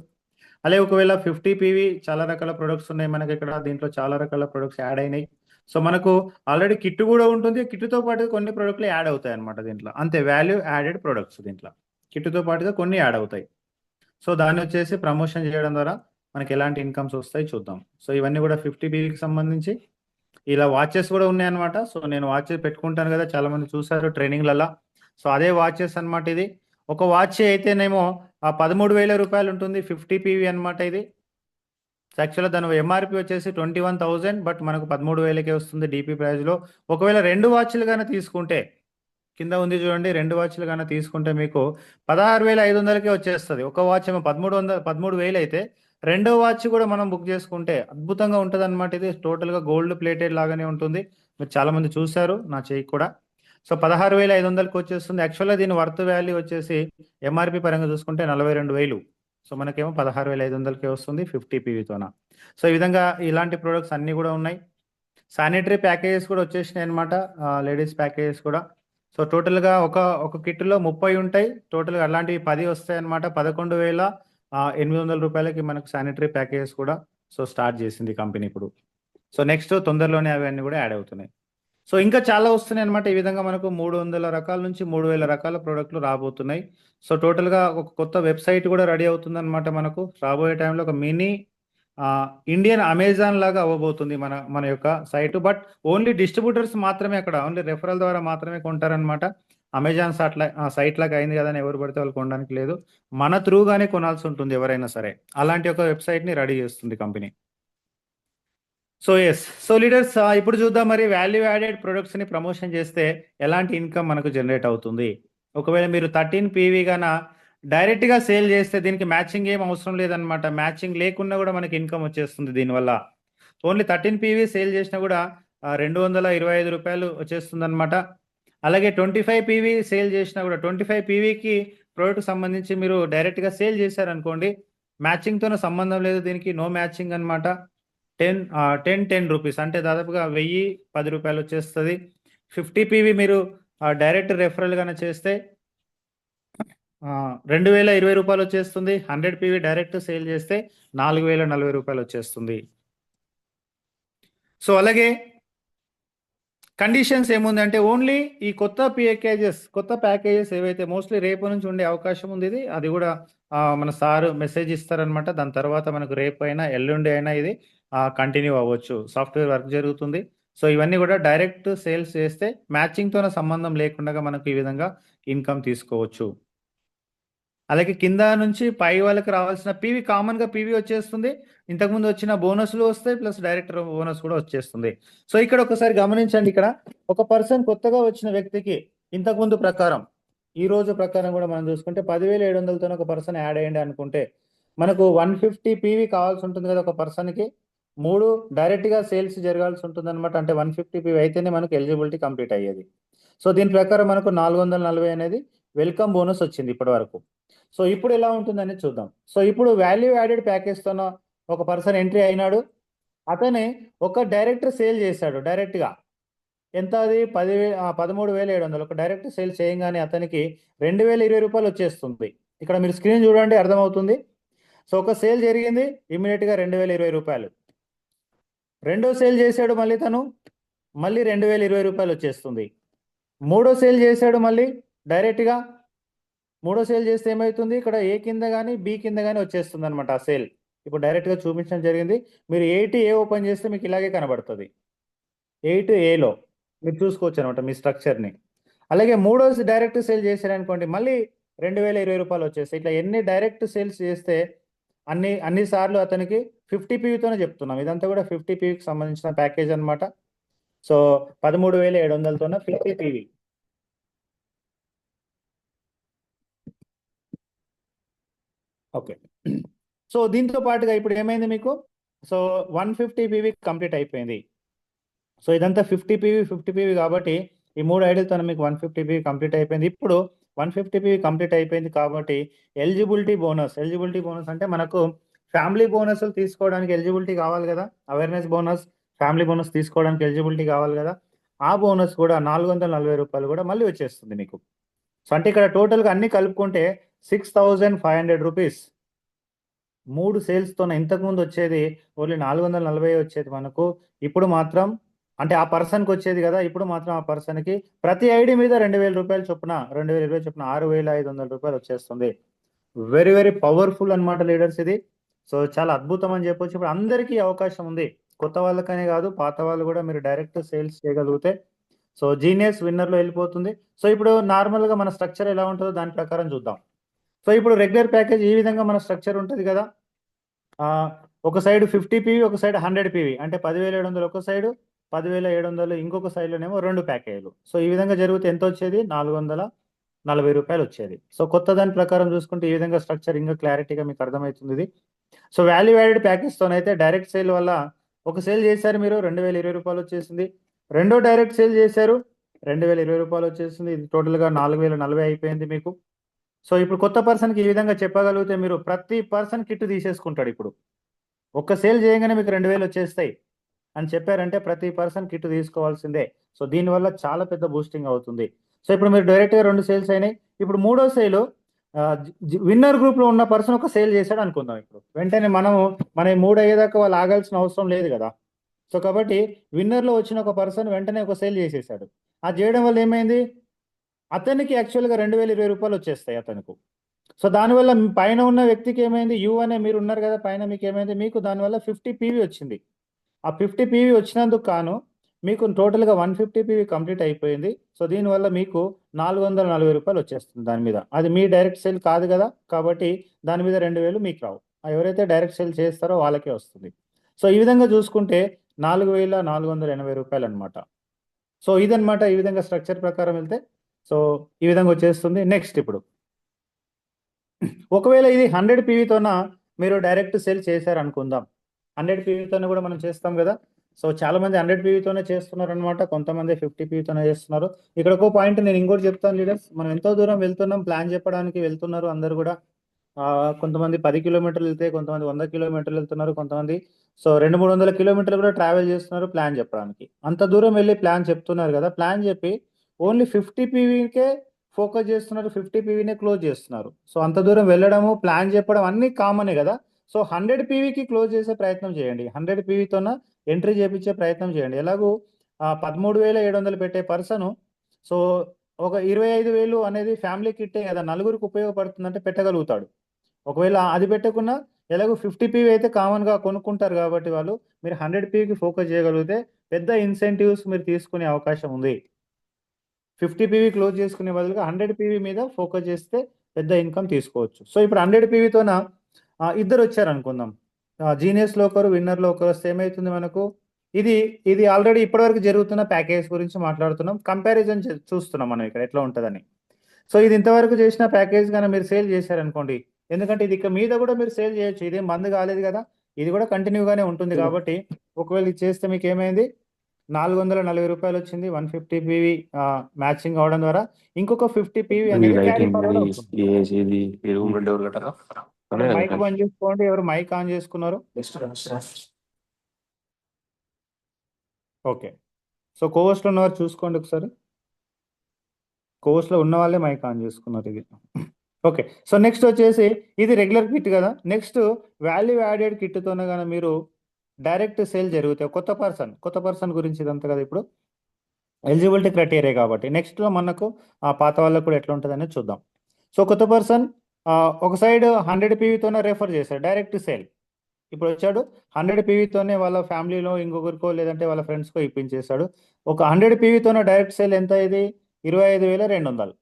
అలాగే ఒకవేళ 50 పీవీ చాలా రకాల ప్రొడక్ట్స్ ఉన్నాయి మనకి ఇక్కడ, దీంట్లో చాలా రకాల ప్రొడక్ట్స్ యాడ్ అయినాయి. సో మనకు ఆల్రెడీ కిట్ కూడా ఉంటుంది, కిట్తో పాటు కొన్ని ప్రొడక్ట్లు యాడ్ అవుతాయి అనమాట దీంట్లో, అంతే వాల్యూ యాడెడ్ ప్రొడక్ట్స్ దీంట్లో కిట్తో పాటుగా కొన్ని యాడ్ అవుతాయి. సో దాన్ని వచ్చేసి ప్రమోషన్ చేయడం ద్వారా మనకి ఎలాంటి ఇన్కమ్స్ వస్తాయి చూద్దాం. సో ఇవన్నీ కూడా 50 పీవీకి సంబంధించి. ఇలా వాచెస్ కూడా ఉన్నాయి అనమాట. సో నేను వాచెస్ పెట్టుకుంటాను కదా, చాలా మంది చూసారు ట్రైనింగ్లలో. సో అదే వాచెస్ అనమాట ఇది. ఒక వాచ్ అయితేనేమో 13,000 రూపాయలు ఉంటుంది, 50 పీవీ అనమాట ఇది. యాక్చువల్గా దాని ఎంఆర్పి వచ్చేసి 21,000, బట్ మనకు 13,000కే వస్తుంది డిపి ప్రైస్లో. ఒకవేళ 2 వాచ్లు కానీ తీసుకుంటే, కింద ఉంది చూడండి, 2 వాచ్లు కానీ తీసుకుంటే మీకు 16,500కే వచ్చేస్తుంది. ఒక వాచ్ ఏమో 13,000 అయితే, రెండో వాచ్ కూడా మనం బుక్ చేసుకుంటే అద్భుతంగా ఉంటుంది అనమాట. ఇది టోటల్గా గోల్డ్ ప్లేటెడ్ లాగానే ఉంటుంది, మీరు చాలా మంది చూశారు నా చేయి కూడా. సో 16,500కి వచ్చేస్తుంది. యాక్చువల్గా దీని వర్త్ వాల్యూ వచ్చేసి ఎంఆర్పి పరంగా చూసుకుంటే 42,000. సో మనకేమో 16,500కే వస్తుంది 50 పీవీతోన. సో ఈ విధంగా ఇలాంటి ప్రొడక్ట్స్ అన్నీ కూడా ఉన్నాయి. శానిటరీ ప్యాకేజెస్ కూడా వచ్చేసినాయి అనమాట, లేడీస్ ప్యాకేజెస్ కూడా. సో టోటల్గా ఒక కిట్లో 30 ఉంటాయి, టోటల్గా అలాంటివి 10 వస్తాయి అనమాట. 11,800 రూపాయలకి మనకు శానిటరీ ప్యాకేజెస్ కూడా సో స్టార్ట్ చేసింది కంపెనీ ఇప్పుడు. సో నెక్స్ట్ తొందరలోనే అవన్నీ కూడా యాడ్ అవుతున్నాయి. సో ఇంకా చాలా వస్తున్నాయి అనమాట. ఈ విధంగా మనకు 300 రకాల నుంచి 3,000 రకాల ప్రోడక్ట్లు రాబోతున్నాయి. సో టోటల్గా ఒక కొత్త వెబ్సైట్ కూడా రెడీ అవుతుంది అనమాట మనకు. రాబోయే టైంలో ఒక మినీ ఇండియన్ అమెజాన్ లాగా అవ్వబోతుంది మన మన యొక్క సైట్. బట్ ఓన్లీ డిస్ట్రిబ్యూటర్స్ మాత్రమే అక్కడ ఓన్లీ రెఫరల్ ద్వారా మాత్రమే కొంటారనమాట. అమెజాన్ సైట్ లాగా అయింది కదా అని ఎవరు పడితే వాళ్ళు కొనడానికి లేదు. మన త్రూగానే కొనాల్సి ఉంటుంది ఎవరైనా సరే. అలాంటి ఒక వెబ్సైట్ని రెడీ చేస్తుంది company. So yes, so leaders ఇప్పుడు చూద్దాం మరి వాల్యూ యాడెడ్ ప్రొడక్ట్స్ని ప్రమోషన్ చేస్తే ఎలాంటి ఇన్కమ్ మనకు జనరేట్ అవుతుంది. ఒకవేళ మీరు 13 పీవీ గాన డైరెక్ట్గా సేల్ చేస్తే దీనికి మ్యాచింగ్ ఏం అవసరం లేదనమాట. మ్యాచింగ్ లేకున్నా కూడా మనకి ఇన్కమ్ వచ్చేస్తుంది దీనివల్ల. ఓన్లీ 13 పీవీ సేల్ చేసినా కూడా 225 రూపాయలు వచ్చేస్తుంది అనమాట. అలాగే 25 పీవీ సేల్ చేసినా కూడా 25 పీవీకి ప్రోడక్ట్ సంబంధించి మీరు డైరెక్ట్గా సేల్ చేశారనుకోండి, మ్యాచింగ్తో సంబంధం లేదు, దీనికి నో మ్యాచింగ్ అనమాట. 10 రూపీస్ అంటే దాదాపుగా 1010 రూపాయలు వచ్చేస్తుంది. 50 పీవీ మీరు డైరెక్ట్ రెఫరల్ గానే చేస్తే 2020 రూపాయలు వచ్చేస్తుంది. 100 పీవీ డైరెక్ట్ సేల్ చేస్తే 4040 రూపాయలు వచ్చేస్తుంది. సో అలాగే కండిషన్స్ ఏముందంటే ఓన్లీ ఈ కొత్త ప్యాకేజెస్ ఏవైతే మోస్ట్లీ రేపు నుంచి ఉండే అవకాశం ఉంది. ఇది అది కూడా మన సార్ మెసేజ్ ఇస్తారనమాట. దాని తర్వాత మనకు రేపు అయినా ఎల్లుండి అయినా ఇది కంటిన్యూ అవ్వచ్చు. సాఫ్ట్వేర్ వర్క్ జరుగుతుంది. సో ఇవన్నీ కూడా డైరెక్ట్ సేల్స్ చేస్తే మ్యాచింగ్తో సంబంధం లేకుండా మనకు ఈ విధంగా ఇన్కమ్ తీసుకోవచ్చు. అలాగే కింద నుంచి పై వాళ్ళకి రావాల్సిన పీవీ కామన్గా పీవీ వచ్చేస్తుంది. ఇంతకుముందు వచ్చిన బోనస్లు వస్తాయి, ప్లస్ డైరెక్టర్ బోనస్ కూడా వచ్చేస్తుంది. సో ఇక్కడ ఒకసారి గమనించండి, ఇక్కడ ఒక పర్సన్ కొత్తగా వచ్చిన వ్యక్తికి ఇంతకుముందు ప్రకారం ఈ రోజు ప్రకారం కూడా మనం చూసుకుంటే 10,700తో ఒక పర్సన్ యాడ్ అయ్యండి అనుకుంటే మనకు 150 పీవీ కావాల్సి ఉంటుంది కదా ఒక పర్సన్కి. 3 డైరెక్ట్గా సేల్స్ జరగాల్సి ఉంటుంది అనమాట. అంటే 150 పీవీ అయితేనే మనకు ఎలిజిబిలిటీ కంప్లీట్ అయ్యేది. సో దీని ప్రకారం మనకు 440 అనేది వెల్కమ్ బోనస్ వచ్చింది ఇప్పటి వరకు. సో ఇప్పుడు ఎలా ఉంటుందని చూద్దాం. సో ఇప్పుడు వాల్యూ యాడెడ్ ప్యాకేజ్తో ఒక పర్సన్ ఎంట్రీ అయినాడు. అతనే ఒక డైరెక్ట్ సేల్ చేశాడు. డైరెక్ట్గా ఎంత అది 13,700. ఒక డైరెక్ట్ సేల్ చేయగానే అతనికి 2,020 రూపాయలు వచ్చేస్తుంది. ఇక్కడ మీరు స్క్రీన్ చూడండి, అర్థమవుతుంది. సో ఒక సేల్ జరిగింది, ఇమీడియట్గా 2,020 రూపాయలు. రెండో సేల్ చేశాడు మళ్ళీ తను, మళ్ళీ 2,020 రూపాయలు వచ్చేస్తుంది. మూడో సేల్ చేశాడు మళ్ళీ డైరెక్ట్గా. మూడో సేల్ చేస్తే ఏమవుతుంది, ఇక్కడ ఏ కింద కానీ బి కింద కానీ వచ్చేస్తుంది అనమాట ఆ సేల్. ఇప్పుడు డైరెక్ట్గా చూపించడం జరిగింది. మీరు 8A ఓపెన్ చేస్తే మీకు ఇలాగే కనబడుతుంది. 8Aలో మీరు చూసుకోవచ్చు అనమాట మీ స్ట్రక్చర్ని. అలాగే మూడో డైరెక్ట్ సేల్ చేశారనుకోండి, మళ్ళీ 2,020 రూపాయలు వచ్చేస్తాయి. ఇట్లా ఎన్ని డైరెక్ట్ సేల్స్ చేస్తే అన్ని సార్లు అతనికి 50 పీవీతోనే చెప్తున్నాం. ఇదంతా కూడా 50 పీవీకి సంబంధించిన ప్యాకేజ్ అనమాట. సో 13,700తోన 50 పీవీ. ఓకే, సో దీంతో పాటుగా ఇప్పుడు ఏమైంది మీకు, సో 150 పీవీ కంప్లీట్ అయిపోయింది. సో ఇదంతా 50 పీవీ కాబట్టి ఈ 3 ఐడియాలతో మీకు 150 పీవీ కంప్లీట్ అయిపోయింది. ఇప్పుడు 150 పీవీ కంప్లీట్ అయిపోయింది కాబట్టి ఎలిజిబిలిటీ బోనస్ అంటే మనకు ఫ్యామిలీ బోనస్లు తీసుకోవడానికి ఎలిజిబిలిటీ కావాలి కదా. అవేర్నెస్ బోనస్, ఫ్యామిలీ బోనస్ తీసుకోవడానికి ఎలిజిబిలిటీ కావాలి కదా. ఆ బోనస్ కూడా 440 రూపాయలు కూడా మళ్ళీ వచ్చేస్తుంది మీకు. సో అంటే ఇక్కడ టోటల్గా అన్ని కలుపుకుంటే 6,500 రూపీస్ 3 సేల్స్తో. ఇంతకుముందు వచ్చేది ఓన్లీ 440 వచ్చేది మనకు. ఇప్పుడు మాత్రం అంటే ఆ పర్సన్కి వచ్చేది కదా, ఇప్పుడు మాత్రం ఆ పర్సన్కి ప్రతి ఐడి మీద 2,000 రూపాయలు చొప్పున 2,020 చొప్పున 6,500 రూపాయలు వచ్చేస్తుంది. వెరీ వెరీ పవర్ఫుల్ అనమాట లీడర్స్ ఇది. సో చాలా అద్భుతం అని చెప్పొచ్చు. ఇప్పుడు అందరికీ అవకాశం ఉంది, కొత్త వాళ్ళకనే కాదు పాత వాళ్ళు కూడా మీరు డైరెక్ట్ సేల్స్ చేయగలిగితే సో జీనియస్ విన్నర్లో వెళ్ళిపోతుంది. సో ఇప్పుడు నార్మల్గా మన స్ట్రక్చర్ ఎలా ఉంటుందో దాని ప్రకారం చూద్దాం. సో ఇప్పుడు రెగ్యులర్ ప్యాకేజ్ ఈ విధంగా మన స్ట్రక్చర్ ఉంటుంది కదా. ఒక సైడ్ 50 పీవీ, ఒక సైడ్ 100 పీవీ, అంటే 10,700 ఒక సైడు, 10,700 ఇంకొక సైడ్లోనేమో 2 ప్యాకేజీలు. సో ఈ విధంగా జరిగితే ఎంత వచ్చేది, 440 రూపాయలు వచ్చేది. సో కొత్త దాని ప్రకారం చూసుకుంటే ఈ విధంగా స్ట్రక్చర్ ఇంకా క్లారిటీగా మీకు అర్థమవుతుంది ఇది. సో వాల్యూ యాడెడ్ ప్యాకేజ్తోనైతే డైరెక్ట్ సేల్ వల్ల ఒక సేల్ చేశారు మీరు 2,020 రూపాయలు వచ్చేసింది. రెండో డైరెక్ట్ సేల్ చేశారు 2,020 రూపాయలు వచ్చేసింది. ఇది టోటల్గా 4,040 అయిపోయింది మీకు. సో ఇప్పుడు కొత్త పర్సన్కి ఈ విధంగా చెప్పగలిగితే మీరు ప్రతి పర్సన్ కిట్ తీసేసుకుంటాడు. ఇప్పుడు ఒక్క సేల్ చేయగానే మీకు 2,000 వచ్చేస్తాయి అని చెప్పారంటే ప్రతి పర్సన్ కిట్ తీసుకోవాల్సిందే. సో దీనివల్ల చాలా పెద్ద బూస్టింగ్ అవుతుంది. సో ఇప్పుడు మీరు డైరెక్ట్గా 2 సేల్స్ అయినాయి. ఇప్పుడు మూడో సేల్ విన్నర్ గ్రూప్లో ఉన్న పర్సన్ ఒక సేల్ చేశాడు అనుకుందాం. ఇప్పుడు వెంటనే మన 3 అయ్యేదాకా వాళ్ళు ఆగాల్సిన అవసరం లేదు కదా. సో కాబట్టి విన్నర్లో వచ్చిన ఒక పర్సన్ వెంటనే ఒక సేల్ చేసేసాడు. అది చేయడం వల్ల ఏమైంది, అతనికి యాక్చువల్గా 2,020 రూపాయలు వచ్చేస్తాయి అతనికి. సో దానివల్ల పైన ఉన్న వ్యక్తికి ఏమైంది, యూ అనే మీరు ఉన్నారు కదా పైన, మీకు ఏమైంది, మీకు దానివల్ల 50 పీవీ వచ్చింది. ఆ 50 పీవీ వచ్చినందుకు కాను మీకు టోటల్గా 150 పీవీ కంప్లీట్ అయిపోయింది. సో దీనివల్ల మీకు 440 రూపాయలు వచ్చేస్తుంది దాని మీద. అది మీ డైరెక్ట్ సేల్ కాదు కదా, కాబట్టి దాని మీద 2000 మీకు రావు. ఎవరైతే డైరెక్ట్ సేల్ చేస్తారో వాళ్ళకే వస్తుంది. సో ఈ విధంగా చూసుకుంటే 4480 రూపాయలు అనమాట. సో ఇదనమాట, ఈ విధంగా స్ట్రక్చర్ ప్రకారం వెళ్తే సో ఈ విధంగా వచ్చేస్తుంది. నెక్స్ట్ ఇప్పుడు ఒకవేళ ఇది 100 పీవీతోన మీరు డైరెక్ట్ సేల్ చేశారు అనుకుందాం. 100 పీవీతోనే కూడా మనం చేస్తాం కదా. సో చాలా మంది 100 పీవీతోనే చేస్తున్నారు అనమాట, కొంతమంది 50 పీవీతోనే చేస్తున్నారు. ఇక్కడ ఒక పాయింట్ నేను ఇంకోటి చెప్తాను లీడర్స్, మనం ఎంతో దూరం వెళ్తున్నాం, ప్లాన్ చెప్పడానికి వెళ్తున్నారు అందరు కూడా. కొంతమంది 10 కిలోమీటర్లు వెళ్తే, కొంతమంది 100 కిలోమీటర్లు వెళ్తున్నారు, కొంతమంది సో 200-300 కిలోమీటర్లు కూడా ట్రావెల్ చేస్తున్నారు ప్లాన్ చెప్పడానికి. అంత దూరం వెళ్ళి ప్లాన్ చెప్తున్నారు కదా, ప్లాన్ చెప్పి ఓన్లీ 50 పీవీకే ఫోకస్ చేస్తున్నారు, 50 పీవీనే క్లోజ్ చేస్తున్నారు. సో అంత దూరం వెళ్ళడము, ప్లాన్ చెప్పడం అన్ని కామనే కదా. సో 100 పీవీకి క్లోజ్ చేసే ప్రయత్నం చేయండి, 100 పీవీతోన ఎంట్రీ చేపించే ప్రయత్నం చేయండి. ఎలాగూ 13,700 పెట్టే పర్సన్ సో ఒక 25,000 అనేది ఫ్యామిలీ కిట్టే కదా, నలుగురికి ఉపయోగపడుతుందంటే పెట్టగలుగుతాడు. ఒకవేళ అది పెట్టకున్నా ఎలాగో 50 పీవీ అయితే కామన్గా కొనుక్కుంటారు కాబట్టి వాళ్ళు, మీరు 100 పీవీకి ఫోకస్ చేయగలిగితే పెద్ద ఇన్సెంటివ్స్ మీరు తీసుకునే అవకాశం ఉంది. 50 పీవీ క్లోజ్ చేసుకునే బదులుగా 100 పీవీ మీద ఫోకస్ చేస్తే పెద్ద ఇన్కమ్ తీసుకోవచ్చు. సో ఇప్పుడు 100 పీవీతోన ఇద్దరు వచ్చారు అనుకుందాం, జీనియస్లో ఒకరు, విన్నర్లో ఒకరు వస్తే ఏమవుతుంది మనకు, ఇది ఇది ఆల్రెడీ ఇప్పటివరకు జరుగుతున్న ప్యాకేజ్ గురించి మాట్లాడుతున్నాం, కంపారిజన్ చూస్తున్నాం మనం ఇక్కడ ఎట్లా ఉంటుందని. సో ఇది ఇంతవరకు చేసిన ప్యాకేజ్ కానీ మీరు సేల్ చేశారనుకోండి, ఎందుకంటే ఇది ఇక మీద కూడా మీరు సేల్ చేయొచ్చు, ఇదేం బంద్ కాలేదు కదా, ఇది కూడా కంటిన్యూగానే ఉంటుంది. కాబట్టి ఒకవేళ ఇది చేస్తే మీకు ఏమైంది, 440 రూపాయలు వచ్చింది, 150 పీవీ మ్యాచింగ్ అవడం ద్వారా ఇంకొక 50 పీవీ అనేది క్యారీ ఫార్వర్డ్ అవుతుంది. మైక్ బంద్ చేసుకోండి, ఎవరు మైక్ ఆన్ చేసుకున్నారు? ఓకే, సో కోవస్ట్లో ఉన్నవారు చూసుకోండి ఒకసారి, కోర్స్లో ఉన్న వాళ్ళే మైక్ ఆన్ చేసుకున్నారు ఇది. ఓకే, సో నెక్స్ట్ వచ్చేసి ఇది రెగ్యులర్ కిట్ కదా. నెక్స్ట్ వాల్యూ యాడెడ్ కిట్తోనే కానీ మీరు డైరెక్ట్ సేల్ జరుగుతాయి. కొత్త పర్సన్ గురించి ఇదంతా కదా ఇప్పుడు ఎలిజిబిలిటీ క్రైటీరియా కాబట్టి. నెక్స్ట్లో మనకు పాత వాళ్ళకు కూడా ఎట్లా ఉంటుంది అనేది చూద్దాం. సో కొత్త పర్సన్ ఒక సైడ్ 100 పీవీతోనే రెఫర్ చేశారు డైరెక్ట్ సేల్. ఇప్పుడు వచ్చాడు 100 పీవీతోనే వాళ్ళ ఫ్యామిలీలో ఇంకొకరికో లేదంటే వాళ్ళ ఫ్రెండ్స్కో ఇప్పించేశాడు. ఒక 100 పీవీతోనే డైరెక్ట్ సేల్ ఎంత ఇది, 25,200.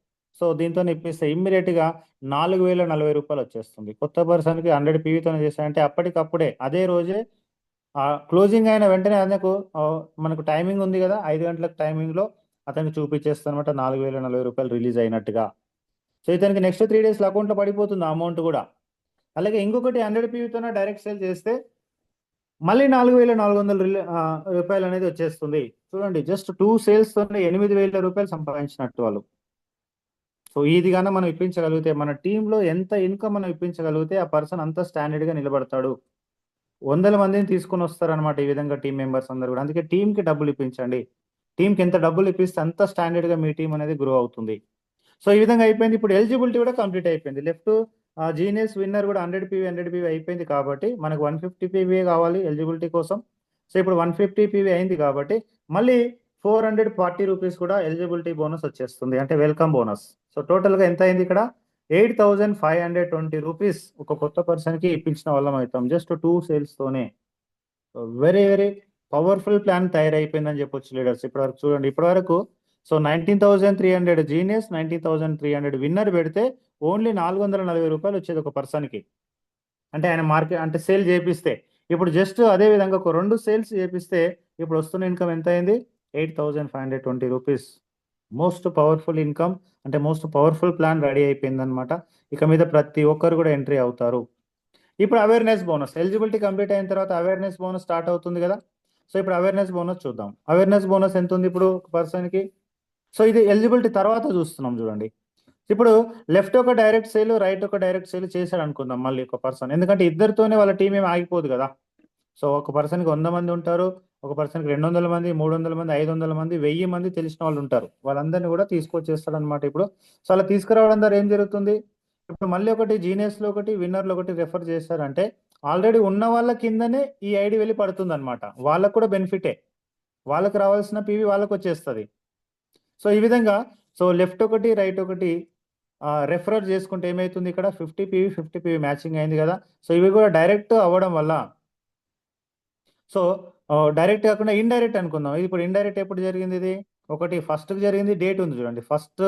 సో దీంతో ఇప్పిస్తే ఇమ్మీడియట్గా 4,040 రూపాయలు వచ్చేస్తుంది. కొత్త పర్సన్కి 100 పీవీతోనే చేశారంటే అప్పటికప్పుడే అదే రోజే క్లోజింగ్ అయిన వెంటనే మనకు టైమింగ్ ఉంది కదా, 5 గంటలకు టైమింగ్లో అతనికి చూపించేస్తాను అనమాట 4,040 రూపాయలు రిలీజ్ అయినట్టుగా. సో ఇతనికి నెక్స్ట్ 3 డేస్లో అకౌంట్లో పడిపోతుంది ఆ అమౌంట్ కూడా. అలాగే ఇంకొకటి 100 పీవీతోనే డైరెక్ట్ సేల్ చేస్తే మళ్ళీ 4,400 రూపాయలు అనేది వచ్చేస్తుంది. చూడండి, జస్ట్ 2 సేల్స్తోనే 8,000 రూపాయలు సంపాదించినట్టు వాళ్ళు. సో ఇది కానీ మనం ఇప్పించగలిగితే, మన టీంలో ఎంత ఇన్కమ్ మనం ఇప్పించగలిగితే ఆ పర్సన్ అంత స్టాండర్డ్గా నిలబడతాడు. 100 మందిని తీసుకొని వస్తారనమాట ఈ విధంగా టీం మెంబర్స్ అందరు కూడా. అందుకే టీంకి డబ్బులు ఇప్పించండి, టీంకి ఎంత డబ్బులు ఇప్పిస్తే అంత స్టాండర్డ్గా మీ టీం అనేది గ్రో అవుతుంది. సో ఈ విధంగా అయిపోయింది. ఇప్పుడు ఎలిజిబిలిటీ కూడా కంప్లీట్ అయిపోయింది. లెఫ్ట్ జీనియస్ విన్నర్ కూడా 100 పీవీ అయిపోయింది కాబట్టి మనకు 150 పీవీ కావాలి ఎలిజిబిలిటీ కోసం. సో ఇప్పుడు 150 పీవీ అయింది కాబట్టి మళ్ళీ 440 రూపీస్ కూడా ఎలిజిబిలిటీ బోనస్ వచ్చేస్తుంది, అంటే వెల్కమ్ బోనస్. సో టోటల్గా ఎంత అయింది ఇక్కడ, 8,520 రూపీస్ ఒక కొత్త పర్సన్కి ఇప్పించిన వాళ్ళం అవుతాం జస్ట్ 2 సేల్స్తోనే. వెరీ వెరీ పవర్ఫుల్ ప్లాన్ తయారైపోయిందని చెప్పొచ్చు లీడర్స్. ఇప్పటివరకు చూడండి, ఇప్పటివరకు సో 19,300 జీనియస్, 19,300 విన్నర్ పెడితే ఓన్లీ 440 రూపాయలు వచ్చేది ఒక పర్సన్కి, అంటే ఆయన మార్కెట్ అంటే సేల్ చేపిస్తే. ఇప్పుడు జస్ట్ అదే విధంగా ఒక 2 సేల్స్ చేపిస్తే ఇప్పుడు వస్తున్న ఇన్కమ్ ఎంత అయింది, 8,520 రూపీస్. మోస్ట్ పవర్ఫుల్ ఇన్కమ్, అంటే మోస్ట్ పవర్ఫుల్ ప్లాన్ రెడీ అయిపోయింది అనమాట. ఇక మీద ప్రతి ఒక్కరు కూడా ఎంట్రీ అవుతారు. ఇప్పుడు అవేర్నెస్ బోనస్ ఎలిజిబిలిటీ కంప్లీట్ అయిన తర్వాత అవేర్నెస్ బోనస్ స్టార్ట్ అవుతుంది కదా. సో ఇప్పుడు అవేర్నెస్ బోనస్ చూద్దాం. అవేర్నెస్ బోనస్ ఎంత ఉంది ఇప్పుడు ఒక పర్సన్కి. సో ఇది ఎలిజిబిలిటీ తర్వాత చూస్తున్నాం చూడండి. ఇప్పుడు లెఫ్ట్ ఒక డైరెక్ట్ సేల్, రైట్ ఒక డైరెక్ట్ సేల్ చేశాడు అనుకుందాం మళ్ళీ ఒక పర్సన్, ఎందుకంటే ఇద్దరితోనే వాళ్ళ టీం ఏమి ఆగిపోదు కదా. సో ఒక పర్సన్కి 100 మంది ఉంటారు, ఒక పర్సన్కి 200 మంది, 300 మంది, 500 మంది, 1000 మంది తెలిసిన వాళ్ళు ఉంటారు, వాళ్ళందరినీ కూడా తీసుకొచ్చేస్తాడు అనమాట ఇప్పుడు. సో అలా తీసుకురావడం ద్వారా ఏం జరుగుతుంది, ఇప్పుడు మళ్ళీ ఒకటి జీనియస్లో ఒకటి, విన్నర్లో ఒకటి రెఫర్ చేశారంటే ఆల్రెడీ ఉన్న వాళ్ళ కిందనే ఈ ఐడి వెళ్ళి పడుతుంది అనమాట. వాళ్ళకు కూడా బెనిఫిటే, వాళ్ళకి రావాల్సిన పీవీ వాళ్ళకి వచ్చేస్తుంది. సో ఈ విధంగా సో లెఫ్ట్ ఒకటి రైట్ ఒకటి రెఫర్ చేసుకుంటే ఏమైతుంది ఇక్కడ 50 PV మ్యాచింగ్ అయింది కదా. సో ఇవి కూడా డైరెక్ట్ అవ్వడం వల్ల, సో డైరెక్ట్ కాకుండా ఇండైరెక్ట్ అనుకుందాం. ఇది ఇప్పుడు ఇండైరెక్ట్ ఎప్పుడు జరిగింది? ఇది ఒకటి ఫస్ట్కి జరిగింది, డేట్ ఉంది చూడండి, ఫస్ట్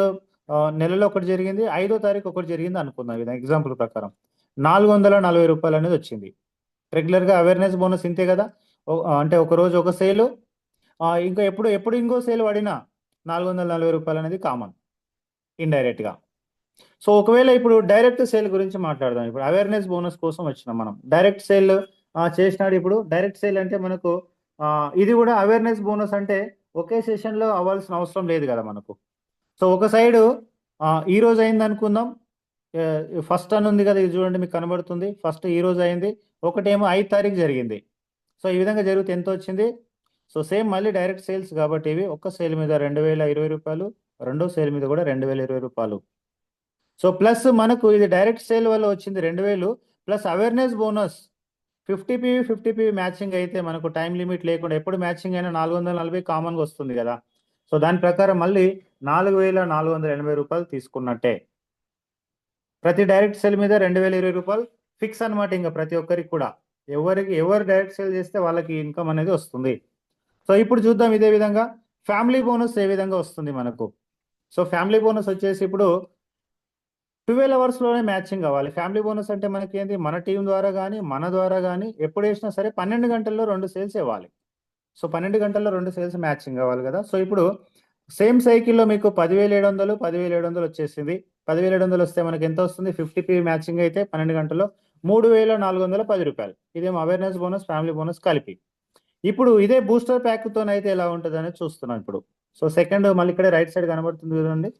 నెలలో ఒకటి జరిగింది, 5వ తారీఖు ఒకటి జరిగింది అనుకుందాం. ఇది ఎగ్జాంపుల్ ప్రకారం 440 రూపాయలు అనేది వచ్చింది. రెగ్యులర్గా అవేర్నెస్ బోనస్ ఇంతే కదా. అంటే ఒక రోజు ఒక సేలు, ఇంకా ఎప్పుడు ఎప్పుడు ఇంకో సేల్ పడినా 440 రూపాయలు అనేది కామన్ ఇండైరెక్ట్గా. సో ఒకవేళ ఇప్పుడు డైరెక్ట్ సేల్ గురించి మాట్లాడదాం. ఇప్పుడు అవేర్నెస్ బోనస్ కోసం వచ్చినాం మనం. డైరెక్ట్ సేల్ చేసినాడు. ఇప్పుడు డైరెక్ట్ సేల్ అంటే మనకు ఇది కూడా అవేర్నెస్ బోనస్ అంటే ఒకే సెషన్లో అవ్వాల్సిన అవసరం లేదు కదా మనకు. సో ఒక సైడు ఈ రోజు అయింది అనుకుందాం. ఫస్ట్ అని ఉంది కదా, ఇది చూడండి మీకు కనబడుతుంది. ఫస్ట్ ఈ రోజు అయింది, ఒకటేమో 5వ తారీఖు జరిగింది. సో ఈ విధంగా జరిగితే ఎంత వచ్చింది? సో సేమ్ మళ్ళీ డైరెక్ట్ సేల్స్ కాబట్టి ఇవి ఒక్క సేల్ మీద 2020 రూపాయలు, రెండో సేల్ మీద కూడా 2020 రూపాయలు. సో ప్లస్ మనకు ఇది డైరెక్ట్ సేల్ వల్ల వచ్చింది 2000 plus awareness bonus 50 PV matching అయితే మనకు టైం లిమిట్ లేకుండా ఎప్పుడు మ్యాచింగ్ అయినా 440 కామన్గా వస్తుంది కదా. సో దాని ప్రకారం మళ్ళీ 4480 రూపాయలు తీసుకున్నట్టే. ప్రతి డైరెక్ట్ సేల్ మీద 2020 రూపాయలు ఫిక్స్ అనమాట. ఇంకా ప్రతి ఒక్కరికి కూడా ఎవరు డైరెక్ట్ సేల్ చేస్తే వాళ్ళకి ఇన్కమ్ అనేది వస్తుంది. సో ఇప్పుడు చూద్దాం ఇదే విధంగా ఫ్యామిలీ బోనస్ ఏ విధంగా వస్తుంది మనకు. సో ఫ్యామిలీ బోనస్ వచ్చేసి ఇప్పుడు 12 అవర్స్లోనే మ్యాచింగ్ కావాలి. ఫ్యామిలీ బోనస్ అంటే మనకి ఏంటి, మన టీం ద్వారా కానీ మన ద్వారా కానీ ఎప్పుడు వేసినా సరే 12 గంటల్లో 2 సేల్స్ ఇవ్వాలి. సో 12 గంటల్లో 2 సేల్స్ మ్యాచింగ్ కావాలి కదా. సో ఇప్పుడు సేమ్ సైకిల్లో మీకు 10,700 వచ్చేసింది. 10,700 వస్తే మనకి ఎంత వస్తుంది? 50 PV మ్యాచింగ్ అయితే 12 గంటల్లో 3,410 రూపాయలు. ఇదేమో అవేర్నెస్ బోనస్, ఫ్యామిలీ బోనస్ కలిపి. ఇప్పుడు ఇదే బూస్టర్ ప్యాక్తో అయితే ఎలా ఉంటుంది అనేది చూస్తున్నాం ఇప్పుడు. సో సెకండ్ మళ్ళీ ఇక్కడ రైట్ సైడ్ కనబడుతుంది కదండి.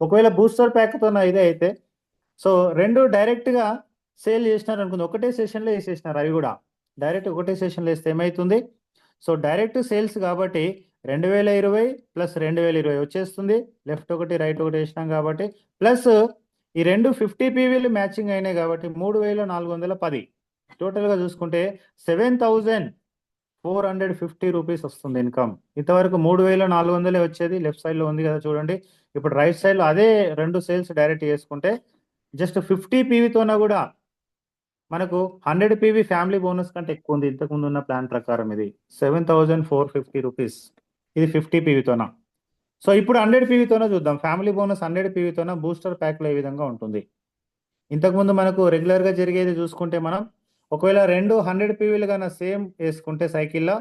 ఒకవేళ బూస్టర్ ప్యాక్తో ఇదే అయితే, సో రెండు డైరెక్ట్గా సేల్ చేసినారు అనుకుంది, ఒకటే సెషన్లో వేసేసినారు. అవి కూడా డైరెక్ట్ ఒకటే సెషన్లో వేస్తే ఏమవుతుంది? సో డైరెక్ట్ సేల్స్ కాబట్టి 2020 ప్లస్ 2020 వచ్చేస్తుంది. లెఫ్ట్ ఒకటి రైట్ ఒకటి వేసినాం కాబట్టి, ప్లస్ ఈ రెండు 50 PVలు మ్యాచింగ్ అయినాయి కాబట్టి 3,410. టోటల్గా చూసుకుంటే 7,450 రూపీస్ వస్తుంది ఇన్కమ్. ఇంతవరకు 3,400 వచ్చేది. లెఫ్ట్ సైడ్లో ఉంది కదా చూడండి. ఇప్పుడు రైట్ సైడ్లో అదే రెండు సేల్స్ డైరెక్ట్ చేసుకుంటే జస్ట్ 50 PVతోన కూడా మనకు 100 PV ఫ్యామిలీ బోనస్ కంటే ఎక్కువ ఉంది. ఇంతకుముందు ఉన్న ప్లాన్ ప్రకారం ఇది 7,450 రూపీస్. ఇది 50 PVతోన. సో ఇప్పుడు 100 PVతోన చూద్దాం. ఫ్యామిలీ బోనస్ 100 PVతోన బూస్టర్ ప్యాక్లో ఏ విధంగా ఉంటుంది. ఇంతకుముందు మనకు రెగ్యులర్గా జరిగేది చూసుకుంటే మనం ఒకవేళ రెండు 100 PVలు కన్నా సేమ్ వేసుకుంటే సైకిల్లో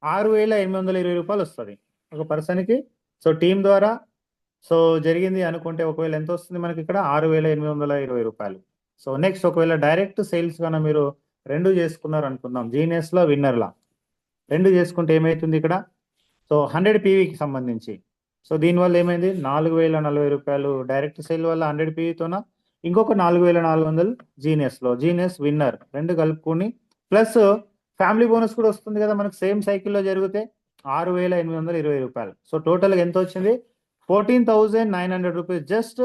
6,820 రూపాయలు వస్తుంది ఒక పర్సన్కి. సో టీం ద్వారా సో జరిగింది అనుకుంటే ఒకవేళ ఎంత వస్తుంది మనకి ఇక్కడ? 6,820 రూపాయలు. సో నెక్స్ట్ ఒకవేళ డైరెక్ట్ సేల్స్ కన్నా మీరు రెండు చేసుకున్నారు అనుకుందాం, జీనియస్లో విన్నర్లా రెండు చేసుకుంటే ఏమవుతుంది ఇక్కడ? సో 100 PVకి సంబంధించి. సో దీనివల్ల ఏమైంది? 4,040 రూపాయలు డైరెక్ట్ సేల్ వల్ల 100 PVతోన, ఇంకొక 4,400 జీనియస్ విన్నర్ రెండు కలుపుకొని, ప్లస్ ఫ్యామిలీ బోనస్ కూడా వస్తుంది కదా మనకు సేమ్ సైకిల్లో జరిగితే 6,820 రూపాయలు. సో టోటల్గా ఎంత వచ్చింది? 14,900 రూపీస్. జస్ట్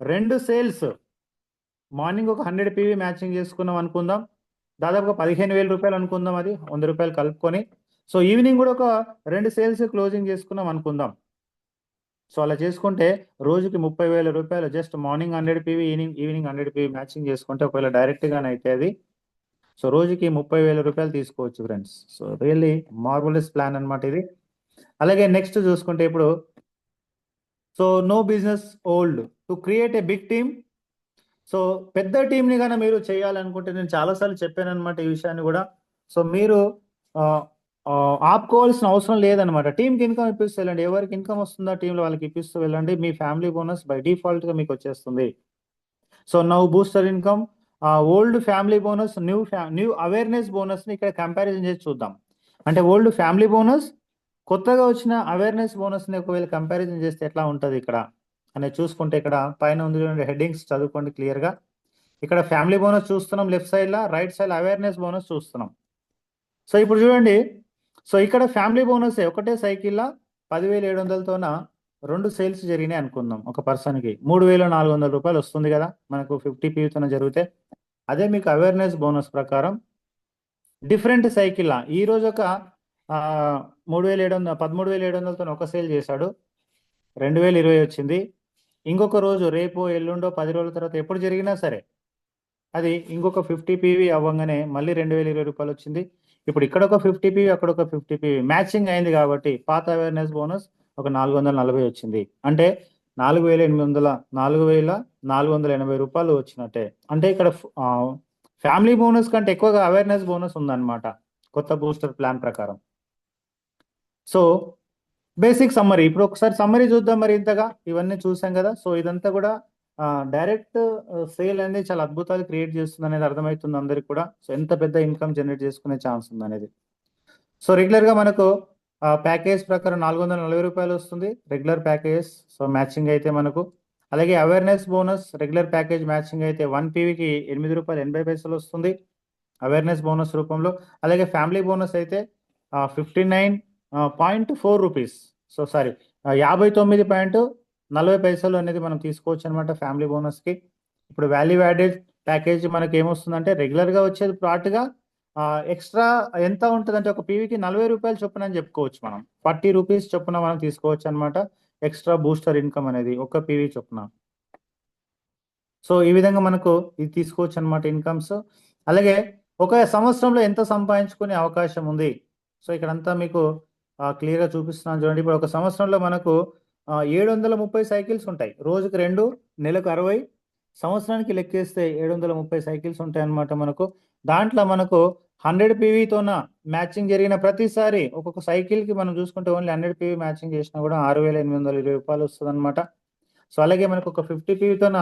రెండు సేల్స్. మార్నింగ్ ఒక 100 PV మ్యాచింగ్ చేసుకున్నాం అనుకుందాం, దాదాపుగా 15,000 రూపాయలు అనుకుందాం, అది 100 రూపాయలు కలుపుకొని. సో ఈవినింగ్ కూడా ఒక రెండు సేల్స్ క్లోజింగ్ చేసుకున్నాం అనుకుందాం. సో అలా చేసుకుంటే రోజుకి 30,000 రూపాయలు. Just morning 100 PV, evening 100 PV matching చేసుకుంటే ఒకవేళ డైరెక్ట్గానే అయితే అది సో రోజుకి 30,000 రూపాయలు తీసుకోవచ్చు friends. So really marvellous plan అనమాట ఇది. అలాగే నెక్స్ట్ చూసుకుంటే ఇప్పుడు so no business old to create a big team. So పెద్ద టీంని కానీ మీరు చేయాలనుకుంటే, నేను చాలాసార్లు చెప్పాను అనమాట ఈ విషయాన్ని కూడా. సో మీరు ఆపుకోవాల్సిన అవసరం లేదనమాట. టీంకి ఇన్కమ్ ఇప్పిస్తూ వెళ్ళండి. ఎవరికి ఇన్కమ్ వస్తుందో టీంలో వాళ్ళకి ఇప్పిస్తూ వెళ్ళండి. మీ ఫ్యామిలీ బోనస్ బై డిఫాల్ట్గా మీకు వచ్చేస్తుంది. So now booster income, old family bonus, new awareness బోనస్ని ఇక్కడ కంపారిజన్ చేసి చూద్దాం. అంటే ఓల్డ్ ఫ్యామిలీ బోనస్, కొత్తగా వచ్చిన అవేర్నెస్ బోనస్ని ఒకవేళ కంపారిజన్ చేస్తే ఎట్లా ఉంటుంది ఇక్కడ అనేది చూసుకుంటే, ఇక్కడ పైన ఉంది హెడ్డింగ్స్ చదువుకోండి క్లియర్గా. ఇక్కడ ఫ్యామిలీ బోనస్ చూస్తున్నాం లెఫ్ట్ సైడ్లో, రైట్ సైడ్ అవేర్నెస్ బోనస్ చూస్తున్నాం. సో ఇప్పుడు చూడండి, సో ఇక్కడ ఫ్యామిలీ బోనస్ ఒకటే సైకిల్లో 10,700తోన రెండు సేల్స్ జరిగినాయి అనుకుందాం. ఒక పర్సన్కి 3,400 రూపాయలు వస్తుంది కదా మనకు 50 PVతోన జరిగితే. అదే మీకు అవేర్నెస్ బోనస్ ప్రకారం డిఫరెంట్ సైకిల్లా ఈరోజు ఒక 13,700 13,700తోన ఒక సేల్ చేశాడు, 2,020 వచ్చింది. ఇంకొక రోజు రేపు ఎల్లుండో 10 రోజుల తర్వాత ఎప్పుడు జరిగినా సరే అది ఇంకొక 50 పీవీ అవ్వంగానే మళ్ళీ 2020 రూపాయలు వచ్చింది. ఇప్పుడు ఇక్కడ ఒక 50 పీవీ అక్కడ ఒక 50 పీవీ మ్యాచింగ్ అయింది కాబట్టి పాత అవేర్నెస్ బోనస్ ఒక 440 వచ్చింది. అంటే 4,480 రూపాయలు వచ్చినట్టే. అంటే ఇక్కడ ఫ్యామిలీ బోనస్ కంటే ఎక్కువగా అవేర్నెస్ బోనస్ ఉందన్నమాట కొత్త బూస్టర్ ప్లాన్ ప్రకారం. సో బేసిక్ సమ్మరీ ఇప్పుడు ఒకసారి సమ్మరీ చూద్దాం. మరి ఇంతగా ఇవన్నీ చూసాం కదా. సో ఇదంతా కూడా డైరెక్ట్ సేల్ అనేది చాలా అద్భుతాలు క్రియేట్ చేస్తుంది అనేది అర్థమవుతుంది అందరికి కూడా. సో ఎంత పెద్ద ఇన్కమ్ జనరేట్ చేసుకునే ఛాన్స్ ఉంది అనేది. సో రెగ్యులర్ గా మనకు ప్యాకేజ్ ప్రకారం 440 రూపాయలు వస్తుంది రెగ్యులర్ ప్యాకేజ్. సో మ్యాచింగ్ అయితే మనకు అలాగే awareness bonus regular package matching అయితే 1 పీవీకి 8 రూపాయలు 80 పైసలు వస్తుంది అవేర్నెస్ బోనస్ రూపంలో. అలాగే ఫ్యామిలీ బోనస్ అయితే 59.4 రూపీస్. సో సారీ 59.40 పైసలు అనేది మనం తీసుకోవచ్చు అనమాట ఫ్యామిలీ బోనస్కి. ఇప్పుడు వాల్యూ యాడెడ్ ప్యాకేజ్ మనకి ఏమొస్తుందంటే రెగ్యులర్గా వచ్చేది పాటుగా ఎక్స్ట్రా ఎంత ఉంటుంది అంటే ఒక పీవీకి 40 రూపాయలు చొప్పున అని చెప్పుకోవచ్చు. మనం 40 రూపీస్ చొప్పున మనం తీసుకోవచ్చు అనమాట ఎక్స్ట్రా బూస్టర్ ఇన్కమ్ అనేది ఒక్క పీవీ చొప్పున. సో ఈ విధంగా మనకు ఇది తీసుకోవచ్చు అనమాట ఇన్కమ్స్. అలాగే ఒక సంవత్సరంలో ఎంత సంపాదించుకునే అవకాశం ఉంది. సో ఇక్కడంతా మీకు క్లియర్గా చూపిస్తున్నాను చూడండి. ఇప్పుడు ఒక సంవత్సరంలో మనకు 730 సైకిల్స్ ఉంటాయి. రోజుకి 2, నెలకు 60, సంవత్సరానికి లెక్కేస్తే 730 సైకిల్స్ ఉంటాయి అన్నమాట మనకు. దాంట్లో మనకు 100 పీవీతోన మ్యాచింగ్ జరిగిన ప్రతిసారి ఒక్కొక్క సైకిల్కి మనం చూసుకుంటే ఓన్లీ 100 పీవీ మ్యాచింగ్ చేసినా కూడా 6,820 రూపాయలు వస్తుంది అనమాట. సో అలాగే మనకు ఒక 50 పీవీతోన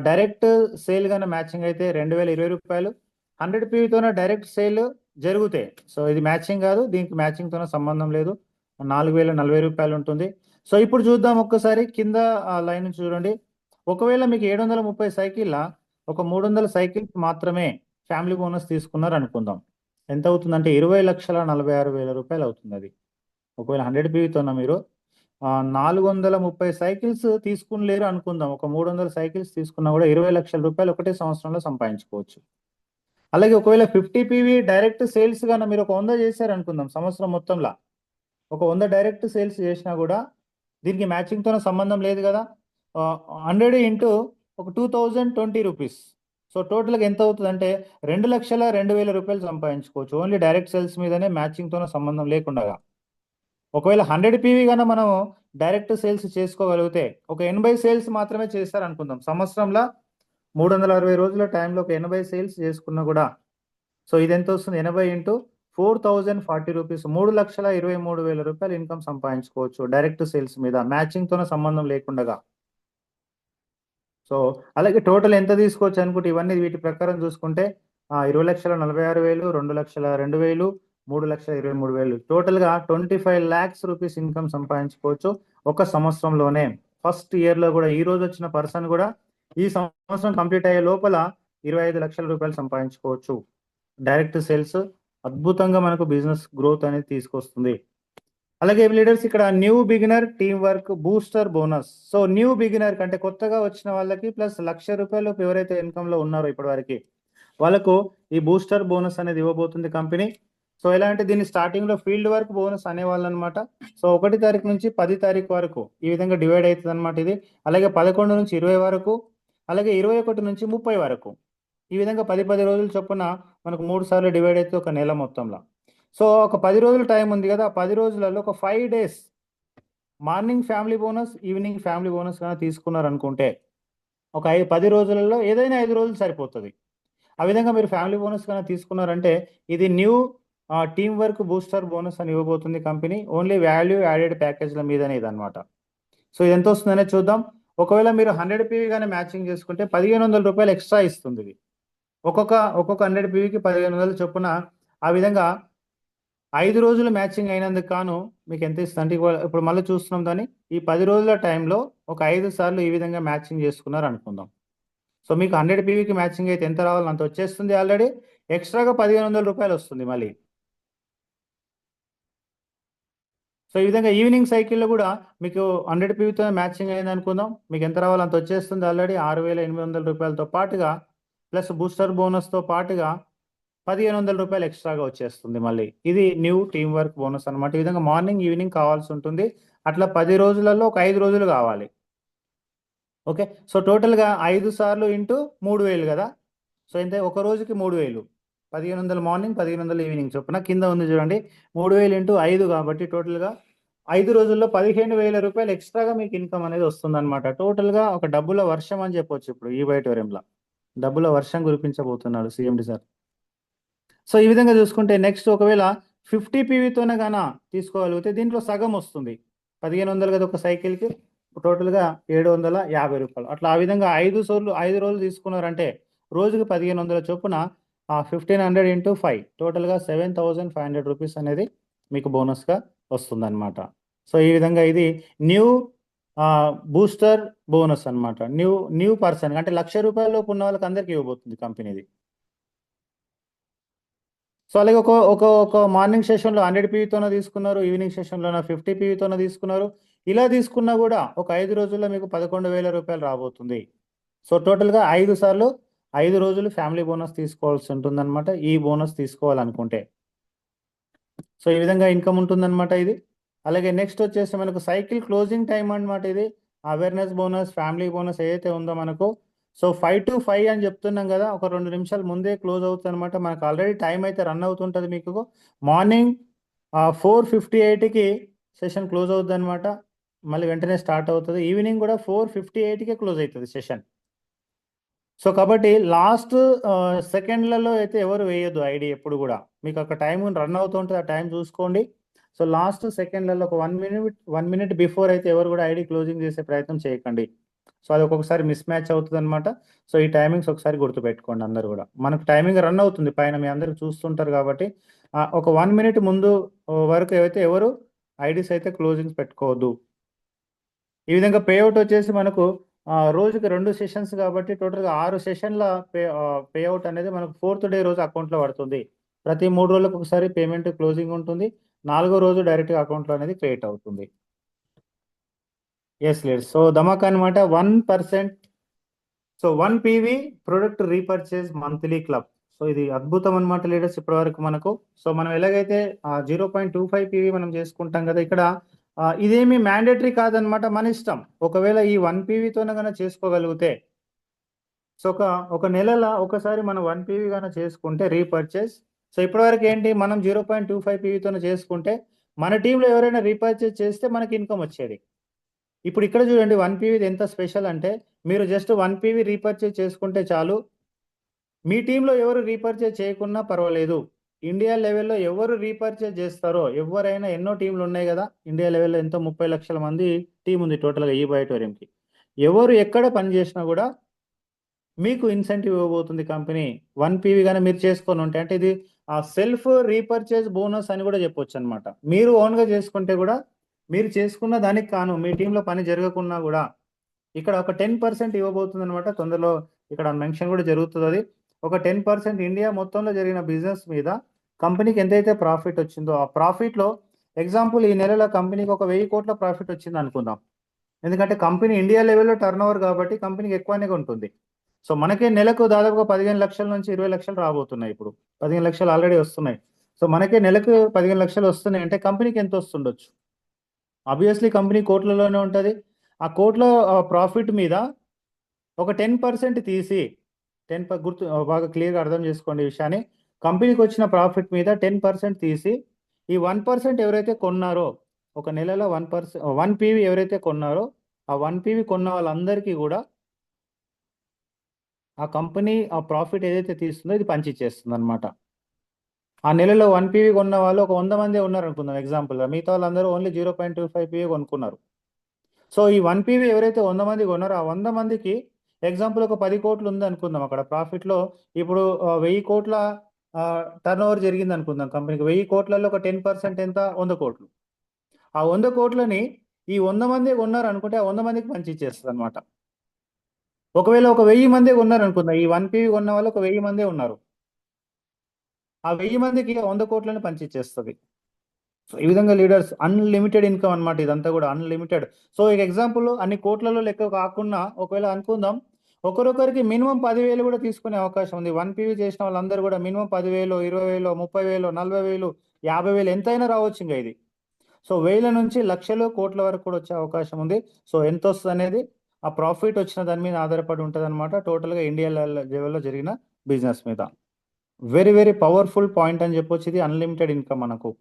డైరెక్ట్ సేల్ గానే మ్యాచింగ్ అయితే 2,020 రూపాయలు. 100 పీవీతోన డైరెక్ట్ సేల్ జరిగితే సో ఇది మ్యాచింగ్ కాదు, దీనికి మ్యాచింగ్ తోన సంబంధం లేదు, 4,040 రూపాయలు ఉంటుంది. సో ఇప్పుడు చూద్దాం ఒక్కసారి కింద లైన్ చూడండి. ఒకవేళ మీకు 730 సైకిళ్ళ ఒక 300 సైకిల్స్ మాత్రమే ఫ్యామిలీ బోనస్ తీసుకున్నారు అనుకుందాం. ఎంత అవుతుందంటే 20,46,000 రూపాయలు అవుతుంది అది. ఒకవేళ 100 పీవీతోన మీరు 430 సైకిల్స్ తీసుకునిలేరు అనుకుందాం. ఒక 300 సైకిల్స్ తీసుకున్నా కూడా 20 లక్షల రూపాయలు ఒకటే సంవత్సరంలో సంపాదించుకోవచ్చు. అలాగే ఒకవేళ 50 పీవీ డైరెక్ట్ సేల్స్ గాన మీరు ఒక 100 చేశారు అనుకుందాం సంవత్సరం మొత్తంలో. ఒక 100 డైరెక్ట్ సేల్స్ చేసినా కూడా దీనికి మ్యాచింగ్తో సంబంధం లేదు కదా. 100 ఇంటూ ఒక 2020 రూపీస్. సో టోటల్గా ఎంత అవుతుంది అంటే 2,02,000 రూపాయలు సంపాదించుకోవచ్చు ఓన్లీ డైరెక్ట్ సేల్స్ మీదనే మ్యాచింగ్తో సంబంధం లేకుండా. ఒకవేళ 100 పీవీ గాన మనం డైరెక్ట్ సేల్స్ చేసుకోగలిగితే ఒక 80 సేల్స్ మాత్రమే చేస్తారు అనుకుందాం సంవత్సరంలో. 360 రోజుల టైంలో ఒక 80 సేల్స్ చేసుకున్నా కూడా సో ఇది ఎంత వస్తుంది 80 ఇంటూ 4,040 రూపీస్ 3,23,000 రూపాయలు ఇన్కమ్ సంపాదించుకోవచ్చు డైరెక్ట్ సేల్స్ మీద మ్యాచింగ్తో సంబంధం లేకుండా. సో అలాగే టోటల్ ఎంత తీసుకోవచ్చు అనుకుంటే ఇవన్నీ వీటి ప్రకారం చూసుకుంటే 20,46,000, 2,02,000, 3,23,000 టోటల్గా 25 lakhs రూపీస్ ఇన్కమ్ సంపాదించుకోవచ్చు ఒక సంవత్సరంలోనే. ఫస్ట్ ఇయర్లో కూడా ఈ రోజు వచ్చిన పర్సన్ కూడా ఈ సంవత్సరం కంప్లీట్ అయ్యే లోపల 25 లక్షల రూపాయలు సంపాదించుకోవచ్చు. డైరెక్ట్ సేల్స్ అద్భుతంగా మనకు బిజినెస్ గ్రోత్ అనేది తీసుకొస్తుంది. అలాగే లీడర్స్ ఇక్కడ new beginner team work booster bonus. So new beginner కంటే కొత్తగా వచ్చిన వాళ్ళకి ప్లస్ 1,00,000 రూపాయలు ఎవరైతే ఇన్కమ్ లో ఉన్నారో ఇప్పటి వరకు వాళ్ళకు ఈ బూస్టర్ బోనస్ అనేది ఇవ్వబోతుంది కంపెనీ. సో ఎలా అంటే దీన్ని స్టార్టింగ్ లో ఫీల్డ్ వర్క్ బోనస్ అనేవాళ్ళు అనమాట. సో 1 తారీఖు నుంచి 10 తారీఖు వరకు ఈ విధంగా డివైడ్ అవుతుంది అనమాట ఇది. అలాగే 11 నుంచి 20 వరకు, అలాగే 21 నుంచి 30 వరకు ఈ విధంగా 10 రోజులు చొప్పున మనకు 3 సార్లు డివైడ్ అయితే ఒక నెల మొత్తంలో. సో ఒక 10 రోజులు టైం ఉంది కదా, 10 రోజులలో ఒక 5 days morning family bonus, evening family bonus కానీ తీసుకున్నారు అనుకుంటే ఒక 10 రోజులలో ఏదైనా 5 రోజులు సరిపోతుంది. ఆ విధంగా మీరు ఫ్యామిలీ బోనస్ కానీ తీసుకున్నారంటే ఇది new team work booster bonus అని ఇవ్వబోతుంది కంపెనీ ఓన్లీ వాల్యూ యాడెడ్ ప్యాకేజ్ల మీదనే ఇదనమాట. సో ఇది ఎంత వస్తుందనే చూద్దాం. ఒకవేళ మీరు 100 పీవీ కానీ మ్యాచింగ్ చేసుకుంటే 1,500 రూపాయలు ఎక్స్ట్రా ఇస్తుంది ఇది. ఒక్కొక్క 100 పీవీకి 1,500 చొప్పున. ఆ విధంగా 5 రోజులు మ్యాచింగ్ అయినందుకు కాను మీకు ఎంత ఇస్తుంది అంటే ఇప్పుడు మళ్ళీ చూస్తున్నాం దాన్ని. ఈ 10 రోజుల టైంలో ఒక 5 సార్లు ఈ విధంగా మ్యాచింగ్ చేసుకున్నారు అనుకుందాం. సో మీకు 100 పీవీకి మ్యాచింగ్ అయితే ఎంత రావాలో అంత వచ్చేస్తుంది. ఆల్రెడీ ఎక్స్ట్రాగా 1,500 రూపాయలు వస్తుంది మళ్ళీ. సో ఈ విధంగా ఈవినింగ్ సైకిల్లో కూడా మీకు 100 పీవీతో మ్యాచింగ్ అయింది అనుకుందాం, మీకు ఎంత రావాలో అంత వచ్చేస్తుంది. ఆల్రెడీ 6,800 రూపాయలతో పాటుగా ప్లస్ బూస్టర్ బోనస్తో పాటుగా 1,500 రూపాయలు ఎక్స్ట్రాగా వచ్చేస్తుంది మళ్ళీ. ఇది న్యూ టీమ్ వర్క్ బోనస్ అనమాట. ఈ విధంగా మార్నింగ్ ఈవినింగ్ కావాల్సి ఉంటుంది. అట్లా 10 రోజులలో ఒక 5 రోజులు కావాలి. ఓకే. సో టోటల్గా 5 సార్లు ఇంటూ 3,000 కదా. సో ఎంత ఒక రోజుకి 3,000, 1,500 మార్నింగ్ 1,500 ఈవినింగ్ చొప్పున కింద ఉంది చూడండి. 3,000 ఇంటూ 5 కాబట్టి టోటల్గా 5 రోజుల్లో 15,000 రూపాయలు ఎక్స్ట్రాగా మీకు ఇన్కమ్ అనేది వస్తుందన్నమాట. టోటల్గా ఒక డబ్బుల వర్షం అని చెప్పొచ్చు. ఇప్పుడు ఈ బయటవరంలో డబ్బుల వర్షం కురిపించబోతున్నాడు సీఎండి సార్. సో ఈ విధంగా చూసుకుంటే నెక్స్ట్ ఒకవేళ 50 పీవీతోనే గాన తీసుకోగలిగితే దీంట్లో సగం వస్తుంది. 1,500 కదా ఒక సైకిల్కి, టోటల్గా 750 రూపాయలు. అట్లా ఆ విధంగా 5 రోజులు తీసుకున్నారంటే రోజుకి 1,500 చొప్పున 1,500 ఇంటూ 5 టోటల్గా 7,500 రూపీస్ అనేది మీకు బోనస్గా వస్తుందన్నమాట. సో ఈ విధంగా ఇది న్యూ బూస్టర్ బోనస్ అన్నమాట. న్యూ పర్సన్ అంటే 1,00,000 రూపాయల లోపు ఉన్న వాళ్ళకి అందరికీ ఇవ్వబోతుంది కంపెనీది. సో అలాగే ఒక ఒక ఒక మార్నింగ్ సెషన్లో 100 పీవీతోనే తీసుకున్నారు, ఈవినింగ్ సెషన్లో 50 పీవీతోనే తీసుకున్నారు. ఇలా తీసుకున్నా కూడా ఒక 5 రోజుల్లో మీకు 11,000 రూపాయలు రాబోతుంది. సో టోటల్గా 5 సార్లు 5 రోజులు ఫ్యామిలీ బోనస్ తీసుకోవాల్సి ఉంటుందన్నమాట, ఈ బోనస్ తీసుకోవాలనుకుంటే. సో ఈ విధంగా ఇన్కమ్ ఉంటుందన్నమాట ఇది. అలాగే నెక్స్ట్ వచ్చేసి మనకు సైకిల్ క్లోజింగ్ టైం అన్నమాట. ఇది అవేర్నెస్ బోనస్, ఫ్యామిలీ బోనస్ ఏదైతే ఉందో మనకు, సో 5 to 5 అని చెప్తున్నాం కదా, ఒక 2 నిమిషాలు ముందే క్లోజ్ అవుతుంది అనమాట. మనకు ఆల్రెడీ టైం అయితే రన్ అవుతుంటుంది. మీకు మార్నింగ్ 4:58కి సెషన్ క్లోజ్ అవుతుంది అనమాట. మళ్ళీ వెంటనే స్టార్ట్ అవుతుంది. ఈవినింగ్ కూడా 4:58కే క్లోజ్ అవుతుంది సెషన్. సో కాబట్టి లాస్ట్ సెకండ్లలో అయితే ఎవరు వేయొద్దు ఐడి ఎప్పుడు కూడా. మీకు ఒక టైం రన్ అవుతుంటుంది, ఆ టైం చూసుకోండి. సో లాస్ట్ సెకండ్లలో ఒక 1 మినిట్ బిఫోర్ అయితే ఎవరు కూడా ఐడి క్లోజింగ్ చేసే ప్రయత్నం చేయకండి. సో అది ఒక్కొక్కసారి మిస్ మ్యాచ్ అవుతుంది అనమాట. సో ఈ టైమింగ్స్ ఒకసారి గుర్తుపెట్టుకోండి అందరు కూడా. మనకు టైమింగ్ రన్ అవుతుంది పైన, మీ అందరూ చూస్తుంటారు కాబట్టి ఒక 1 మినిట్ ముందు వరకు అయితే ఎవరు ఐడీస్ అయితే క్లోజింగ్స్ పెట్టుకోవద్దు. ఈ విధంగా పేఅవుట్ వచ్చేసి మనకు రోజుకి 2 సెషన్స్ కాబట్టి టోటల్గా 6 సెషన్ల పేఅవుట్ అనేది మనకు 4th డే రోజు అకౌంట్లో పడుతుంది. ప్రతి 3 రోజులకు ఒకసారి పేమెంట్ క్లోజింగ్ ఉంటుంది. 4వ రోజు డైరెక్ట్గా అకౌంట్లో అనేది క్రియేట్ అవుతుంది. Yes leaders. సో ధమాకా అనమాట 1%. So 1 PV product repurchase monthly club. So ఇది అద్భుతం అనమాట లీడర్స్ ఇప్పటి వరకు మనకు. సో మనం ఎలాగైతే 0.25 పీవీ మనం చేసుకుంటాం కదా, ఇక్కడ ఇదేమి మ్యాండేటరీ కాదనమాట, మన ఇష్టం. ఒకవేళ ఈ 1 పీవీతోనే కనుక చేసుకోగలిగితే, సో ఒక నెలలో ఒకసారి మనం 1 పీవీ కనుక చేసుకుంటే రీపర్చేజ్. సో ఇప్పటివరకు ఏంటి, మనం 0.25 పీవీతోనే చేసుకుంటే మన టీంలో ఎవరైనా రీపర్చేజ్ చేస్తే మనకి ఇన్కమ్ వచ్చేది. ఇప్పుడు ఇక్కడ చూడండి 1 పీవీ ఎంత స్పెషల్ అంటే, మీరు జస్ట్ 1 పీవీ రీపర్చేజ్ చేసుకుంటే చాలు. మీ టీంలో ఎవరు రీపర్చేజ్ చేయకున్నా పర్వాలేదు. ఇండియా లెవెల్లో ఎవరు రీపర్చేజ్ చేస్తారో, ఎవరైనా ఎన్నో టీంలు ఉన్నాయి కదా ఇండియా లెవెల్లో, ఎంతో 30 లక్షల మంది టీం ఉంది టోటల్గా ఈ బయోటోరియంకి. ఎవరు ఎక్కడ పని చేసినా కూడా మీకు ఇన్సెంటివ్ ఇవ్వబోతుంది కంపెనీ 1 పీవీ కానీ మీరు చేసుకొని ఉంటే. అంటే ఇది సెల్ఫ్ రీపర్చేజ్ బోనస్ అని కూడా చెప్పొచ్చు అనమాట. మీరు ఓన్గా చేసుకుంటే కూడా, మీరు చేసుకున్న దానికి కాను మీ టీంలో పని జరగకున్నా కూడా ఇక్కడ ఒక 10% ఇవ్వబోతుంది అనమాట. తొందరలో ఇక్కడ మెన్షన్ కూడా జరుగుతుంది. అది ఒక 10% ఇండియా మొత్తంలో జరిగిన బిజినెస్ మీద కంపెనీకి ఎంతైతే ప్రాఫిట్ వచ్చిందో ఆ ప్రాఫిట్లో, ఎగ్జాంపుల్ ఈ నెలలో కంపెనీకి ఒక 1,000 కోట్ల ప్రాఫిట్ వచ్చింది అనుకుందాం. ఎందుకంటే కంపెనీ ఇండియా లెవెల్లో టర్న్ ఓవర్ కాబట్టి కంపెనీకి ఎక్కువనే ఉంటుంది. సో మనకే నెలకు దాదాపుగా 15 లక్షల నుంచి 20 లక్షలు రాబోతున్నాయి. ఇప్పుడు 15 లక్షలు ఆల్రెడీ వస్తున్నాయి. సో మనకే నెలకు 15 లక్షలు వస్తున్నాయి అంటే కంపెనీకి ఎంత వస్తుండొచ్చు? ఆబ్వియస్లీ కంపెనీ కోట్లలోనే ఉంటుంది. ఆ కోట్ల ప్రాఫిట్ మీద ఒక 10% తీసి, గుర్తు బాగా క్లియర్గా అర్థం చేసుకోండి ఈ విషయాన్ని. కంపెనీకి వచ్చిన ప్రాఫిట్ మీద 10% తీసి, ఈ 1% ఎవరైతే కొన్నారో, ఒక నెలలో 1 పీవీ ఎవరైతే కొన్నారో ఆ 1 పీవీ కొన్న వాళ్ళందరికీ కూడా ఆ కంపెనీ ఆ ప్రాఫిట్ ఏదైతే తీస్తుందో ఇది పంచిచ్చేస్తుంది అనమాట. ఆ నెలలో 1 పీవీ కొన్న వాళ్ళు ఒక 100 మందే ఉన్నారు అనుకుందాం ఎగ్జాంపుల్గా. మిగతా వాళ్ళందరూ ఓన్లీ 0.25 పీవీ కొనుక్కున్నారు. సో ఈ 1 పీవీ ఎవరైతే 100 మంది కొన్నారో ఆ 100 మందికి ఎగ్జాంపుల్ ఒక 10 కోట్లు ఉంది అనుకుందాం. అక్కడ ప్రాఫిట్లో ఇప్పుడు 1000 కోట్ల టర్న్ ఓవర్ జరిగింది అనుకుందాం కంపెనీకి. 1000 కోట్లలో ఒక 10% ఎంత, 100 కోట్లు. ఆ 100 కోట్లని ఈ 100 మందే కొన్నారు అనుకుంటే ఆ 100 మందికి పంచి ఇచ్చేస్తుంది అనమాట. ఒకవేళ ఒక 1000 మందే కొన్నారు అనుకుందాం, ఈ 1 పీవీ కొన్న వాళ్ళు ఒక 1000 మందే ఉన్నారు, ఆ 1000 మందికి 100 కోట్లని పంచి ఇచ్చేస్తుంది. సో ఈ విధంగా లీడర్స్ అన్లిమిటెడ్ ఇన్కమ్ అనమాట, ఇదంతా కూడా అన్లిమిటెడ్. సో ఈ ఎగ్జాంపుల్ అన్ని కోట్లలో లెక్క కాకుండా ఒకవేళ అనుకుందాం, ఒకరొకరికి మినిమం 10,000 కూడా తీసుకునే అవకాశం ఉంది. 1 పీవీ చేసిన వాళ్ళందరూ కూడా మినిమం 10,000, 20,000, 30,000, 40,000, 50,000 ఎంతైనా రావచ్చు ఇంకా ఇది. సో 1000 నుంచి లక్షలు, కోట్ల వరకు కూడా వచ్చే అవకాశం ఉంది. సో ఎంత వస్తుంది అనేది ఆ ప్రాఫిట్ వచ్చిన దాని మీద ఆధారపడి ఉంటుంది అనమాట. టోటల్గా ఇండియా లెవెల్లో జరిగిన బిజినెస్ మీద. వెరీ వెరీ పవర్ఫుల్ పాయింట్ అని చెప్పొచ్చు. ఇది అన్లిమిటెడ్ ఇన్కమ్ మనకు.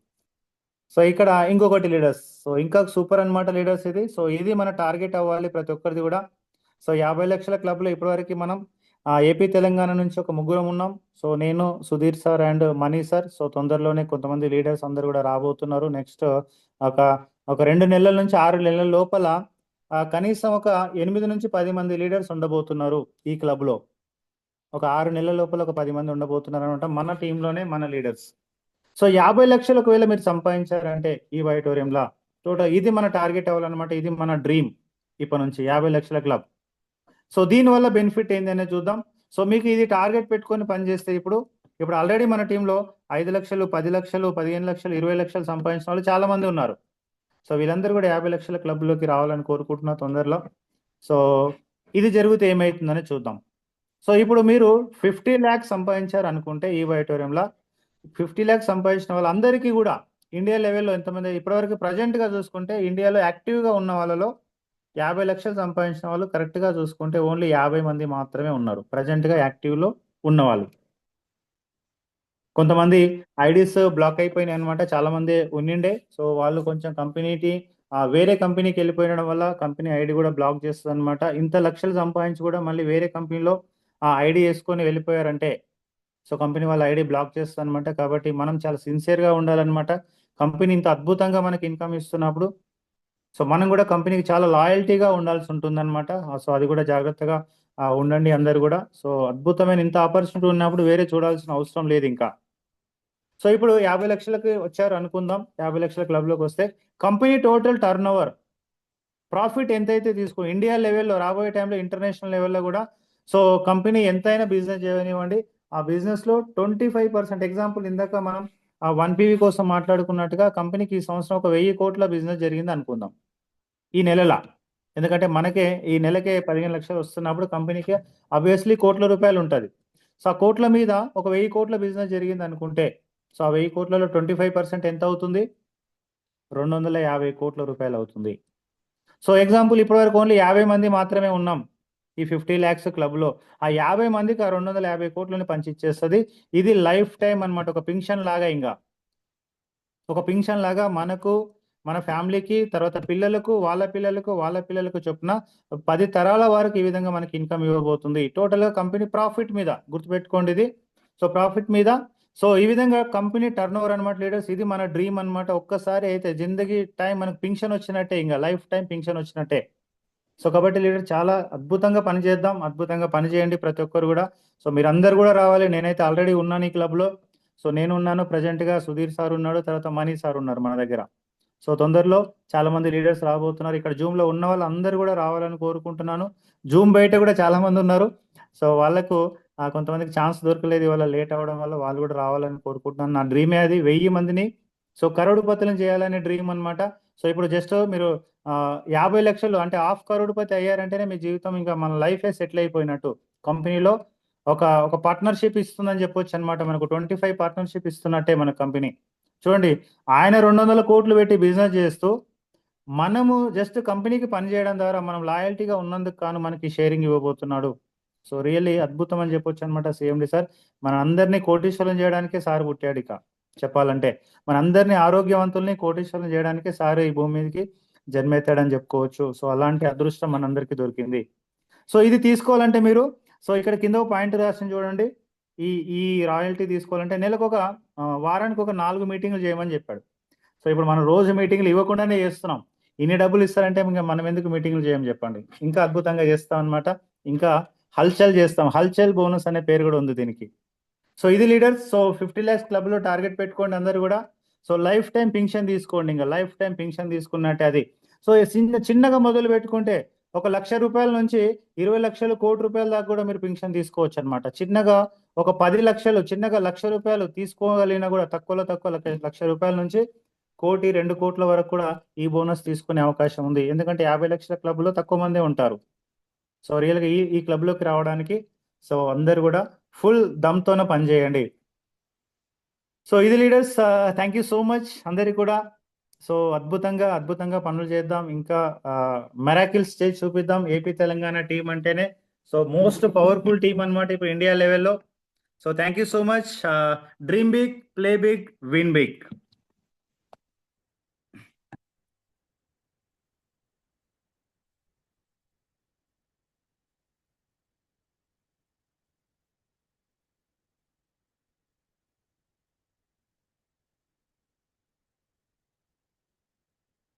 సో ఇక్కడ ఇంకొకటి లీడర్స్, సో ఇంకా సూపర్ అన్నమాట లీడర్స్ ఇది. సో ఇది మన టార్గెట్ అవ్వాలి ప్రతి ఒక్కరిది కూడా. సో 50 లక్షల క్లబ్లో ఇప్పటివరకు మనం ఏపీ తెలంగాణ నుంచి ఒక ముగ్గురం ఉన్నాం. సో నేను, Sudheer sir and money sir. So తొందరలోనే కొంతమంది లీడర్స్ అందరు కూడా రాబోతున్నారు. నెక్స్ట్ ఒక ఒక 2 నెలల నుంచి 6 నెలల లోపల కనీసం ఒక 8 నుంచి 10 మంది లీడర్స్ ఉండబోతున్నారు ఈ క్లబ్లో. ఒక 6 నెలల లోపల ఒక 10 మంది ఉండబోతున్నారు అనమాట మన టీంలోనే, మన లీడర్స్. సో 50 లక్షలు ఒకవేళ మీరు సంపాదించారంటే ఈ వైటోరియంలా టోటల్ ఇది మన టార్గెట్ అవ్వాలన్నమాట. ఇది మన డ్రీమ్ ఇప్పటి నుంచి 50 లక్షల క్లబ్. సో దీనివల్ల బెనిఫిట్ ఏంది అనేది చూద్దాం. సో మీకు ఇది టార్గెట్ పెట్టుకొని పనిచేస్తే ఇప్పుడు ఆల్రెడీ మన టీంలో 5 లక్షలు, 10 లక్షలు, 15 లక్షలు, 20 లక్షలు సంపాదించిన వాళ్ళు చాలా మంది ఉన్నారు. సో వీళ్ళందరూ కూడా 50 లక్షల క్లబ్లోకి రావాలని కోరుకుంటున్నా తొందరలో. సో ఇది జరిగితే ఏమవుతుందని చూద్దాం. సో ఇప్పుడు మీరు 50 ల్యాక్స్ సంపాదించారు అనుకుంటే ఈ వైటోరియంలో 50 ల్యాక్స్ సంపాదించిన వాళ్ళందరికీ కూడా ఇండియా లెవెల్లో ఎంతమంది ఇప్పటివరకు ప్రజెంట్గా చూసుకుంటే ఇండియాలో యాక్టివ్గా ఉన్న వాళ్ళలో 50 లక్షలు సంపాదించిన వాళ్ళు కరెక్ట్గా చూసుకుంటే ఓన్లీ 50 మంది మాత్రమే ఉన్నారు ప్రజెంట్గా యాక్టివ్లో ఉన్నవాళ్ళు. కొంతమంది ఐడీస్ బ్లాక్ అయిపోయినాయి అనమాట. చాలా మంది ఉండిండే. సో వాళ్ళు కొంచెం కంపెనీకి వేరే కంపెనీకి వెళ్ళిపోయడం వల్ల కంపెనీ ఐడి కూడా బ్లాక్ చేస్తుంది అనమాట. ఇంత లక్షలు సంపాదించి కూడా మళ్ళీ వేరే కంపెనీలో ఆ ఐడి వేసుకొని వెళ్ళిపోయారంటే సో కంపెనీ వాళ్ళ ఐడి బ్లాక్ చేస్తుంది అనమాట. కాబట్టి మనం చాలా సిన్సియర్గా ఉండాలన్నమాట. కంపెనీ ఇంత అద్భుతంగా మనకి ఇన్కమ్ ఇస్తున్నప్పుడు సో మనం కూడా కంపెనీకి చాలా లాయల్టీగా ఉండాల్సి ఉంటుందన్నమాట. సో అది కూడా జాగ్రత్తగా ఉండండి అందరు కూడా. సో అద్భుతమైన ఇంత ఆపర్చునిటీ ఉన్నప్పుడు వేరే చూడాల్సిన అవసరం లేదు ఇంకా. సో ఇప్పుడు 50 లక్షలకి వచ్చారు అనుకుందాం. 50 లక్షల క్లబ్లోకి వస్తే company total turn over profit ఎంతైతే తీసుకుని ఇండియా లెవెల్లో రాబోయే టైంలో ఇంటర్నేషనల్ లెవెల్లో కూడా సో కంపెనీ ఎంతైనా బిజినెస్ చేయనివ్వండి, ఆ బిజినెస్లో 25% ఎగ్జాంపుల్ ఇందాక మనం 1 PV కోసం మాట్లాడుకున్నట్టుగా కంపెనీకి ఈ సంవత్సరం ఒక 1000 కోట్ల బిజినెస్ జరిగింది అనుకుందాం ఈ నెలలా. ఎందుకంటే మనకే ఈ నెలకే 15 లక్షలు వస్తున్నప్పుడు కంపెనీకి ఆబ్వియస్లీ కోట్ల రూపాయలు ఉంటుంది. సో ఆ కోట్ల మీద ఒక 1000 కోట్ల బిజినెస్ జరిగింది అనుకుంటే సో ఆ 1000 కోట్లలో 25% ఎంత అవుతుంది? 250 కోట్ల రూపాయలు అవుతుంది. సో ఎగ్జాంపుల్ ఇప్పటివరకు ఓన్లీ 50 మంది మాత్రమే ఉన్నాం ఈ 50 ల్యాక్స్ క్లబ్లో. ఆ 50 మందికి ఆ 250 కోట్లని పంచిచ్చేస్తుంది. ఇది లైఫ్ టైం అనమాట. ఒక పింఛన్ లాగా, ఇంకా ఒక పింఛన్ లాగా మనకు, మన ఫ్యామిలీకి, తర్వాత పిల్లలకు, వాళ్ళ పిల్లలకు, వాళ్ళ పిల్లలకు చొప్పున 10 తరాల వరకు ఈ విధంగా మనకి ఇన్కమ్ ఇవ్వబోతుంది. టోటల్గా కంపెనీ ప్రాఫిట్ మీద గుర్తుపెట్టుకోండి ఇది. సో ప్రాఫిట్ మీద సో ఈ విధంగా కంపెనీ టర్న్ ఓవర్ అనమాట లీడర్స్. ఇది మన డ్రీమ్ అనమాట. ఒక్కసారి అయితే జిందగీ టైం మనకు పింఛన్ వచ్చినట్టే, ఇంకా లైఫ్ టైం పింఛన్ వచ్చినట్టే. సో కాబట్టి లీడర్ చాలా అద్భుతంగా పని చేద్దాం, అద్భుతంగా పని చేయండి ప్రతి ఒక్కరు కూడా. సో మీరు అందరు కూడా రావాలి. నేనైతే ఆల్రెడీ ఉన్నాను ఈ క్లబ్లో. సో నేను ఉన్నాను ప్రజెంట్గా, సుధీర్ సార్ ఉన్నాడు, తర్వాత మనీ సార్ ఉన్నారు మన దగ్గర. సో తొందరలో చాలా మంది లీడర్స్ రాబోతున్నారు. ఇక్కడ జూమ్లో ఉన్న వాళ్ళు అందరూ కూడా రావాలని కోరుకుంటున్నాను. జూమ్ బయట కూడా చాలా మంది ఉన్నారు. సో వాళ్ళకు కొంతమందికి ఛాన్స్ దొరకలేదు ఇవాళ లేట్ అవ్వడం వల్ల, వాళ్ళు కూడా రావాలని కోరుకుంటున్నాను. నా డ్రీమే అది 1000 మందిని సో కరోడుపతులను చేయాలనే డ్రీమ్ అనమాట. సో ఇప్పుడు జస్ట్ మీరు 50 లక్షలు అంటే 1/2 కరోడుపతి అయ్యారంటేనే మీ జీవితం ఇంకా మన లైఫే సెటిల్ అయిపోయినట్టు. కంపెనీలో ఒక పార్ట్నర్షిప్ ఇస్తుందని చెప్పొచ్చు అనమాట. మనకు 25 పార్ట్నర్షిప్ ఇస్తున్నట్టే మన కంపెనీ. చూడండి, ఆయన 200 కోట్లు పెట్టి బిజినెస్ చేస్తూ మనము జస్ట్ కంపెనీకి పనిచేయడం ద్వారా మనం లాయల్టీగా ఉన్నందుకు కాను మనకి షేరింగ్ ఇవ్వబోతున్నాడు. సో రియల్లీ అద్భుతం అని చెప్పొచ్చు అనమాట. సిఎండి సార్ మన అందరినీ కోటీశ్వరం చేయడానికే సార్ పుట్టాడు. ఇక చెప్పాలంటే మన అందరినీ ఆరోగ్యవంతుల్ని కోటీశ్వరం చేయడానికే సార్ ఈ భూమి మీదకి జన్మెత్తాడని చెప్పుకోవచ్చు. సో అలాంటి అదృష్టం మనందరికీ దొరికింది. సో ఇది తీసుకోవాలంటే మీరు సో ఇక్కడ కింద ఒక పాయింట్ రాసిన చూడండి. ఈ రాయల్టీ తీసుకోవాలంటే నెలకు ఒక వారానికి ఒక 4 మీటింగ్లు చేయమని చెప్పాడు. సో ఇప్పుడు మనం రోజు మీటింగ్లు ఇవ్వకుండానే చేస్తున్నాం. ఇన్ని డబ్బులు ఇస్తారంటే ఇంకా మనం ఎందుకు మీటింగ్లు చేయమని చెప్పండి. ఇంకా అద్భుతంగా చేస్తాం అనమాట. ఇంకా హల్చల్ చేస్తాం. హల్చల్ బోనస్ అనే పేరు కూడా ఉంది దీనికి. సో ఇది లీడర్స్. సో 50 ల్యాక్స్ క్లబ్లో టార్గెట్ పెట్టుకోండి అందరు కూడా. సో లైఫ్ టైం పింఛన్ తీసుకోండి. ఇంకా లైఫ్ టైం పింఛన్ తీసుకున్నట్టే అది. సో చిన్నగా మొదలు పెట్టుకుంటే 1 లక్ష రూపాయల నుంచి 20 లక్షలు, కోటి రూపాయల దాకా కూడా మీరు పింఛన్ తీసుకోవచ్చు అనమాట. చిన్నగా ఒక 10 లక్షలు, చిన్నగా 1,00,000 రూపాయలు తీసుకోగలిగినా కూడా తక్కువ 1,00,000 రూపాయల నుంచి 1 కోటి 2 కోట్ల వరకు కూడా ఈ బోనస్ తీసుకునే అవకాశం ఉంది. ఎందుకంటే 50 లక్షల క్లబ్లో తక్కువ మందే ఉంటారు. సో రియల్గా ఈ క్లబ్లోకి రావడానికి సో అందరు కూడా ఫుల్ దమ్తోనే పనిచేయండి. సో ఇది leaders. Thank you so much అందరికి కూడా. సో అద్భుతంగా పనులు చేద్దాం. ఇంకా మెరాకిల్ స్టేజ్ చూపిద్దాం. ఏపీ తెలంగాణ టీం అంటేనే సో మోస్ట్ పవర్ఫుల్ టీం అన్నమాట ఇప్పుడు ఇండియా లెవెల్లో. So thank you so much. Dream big, play big, win big.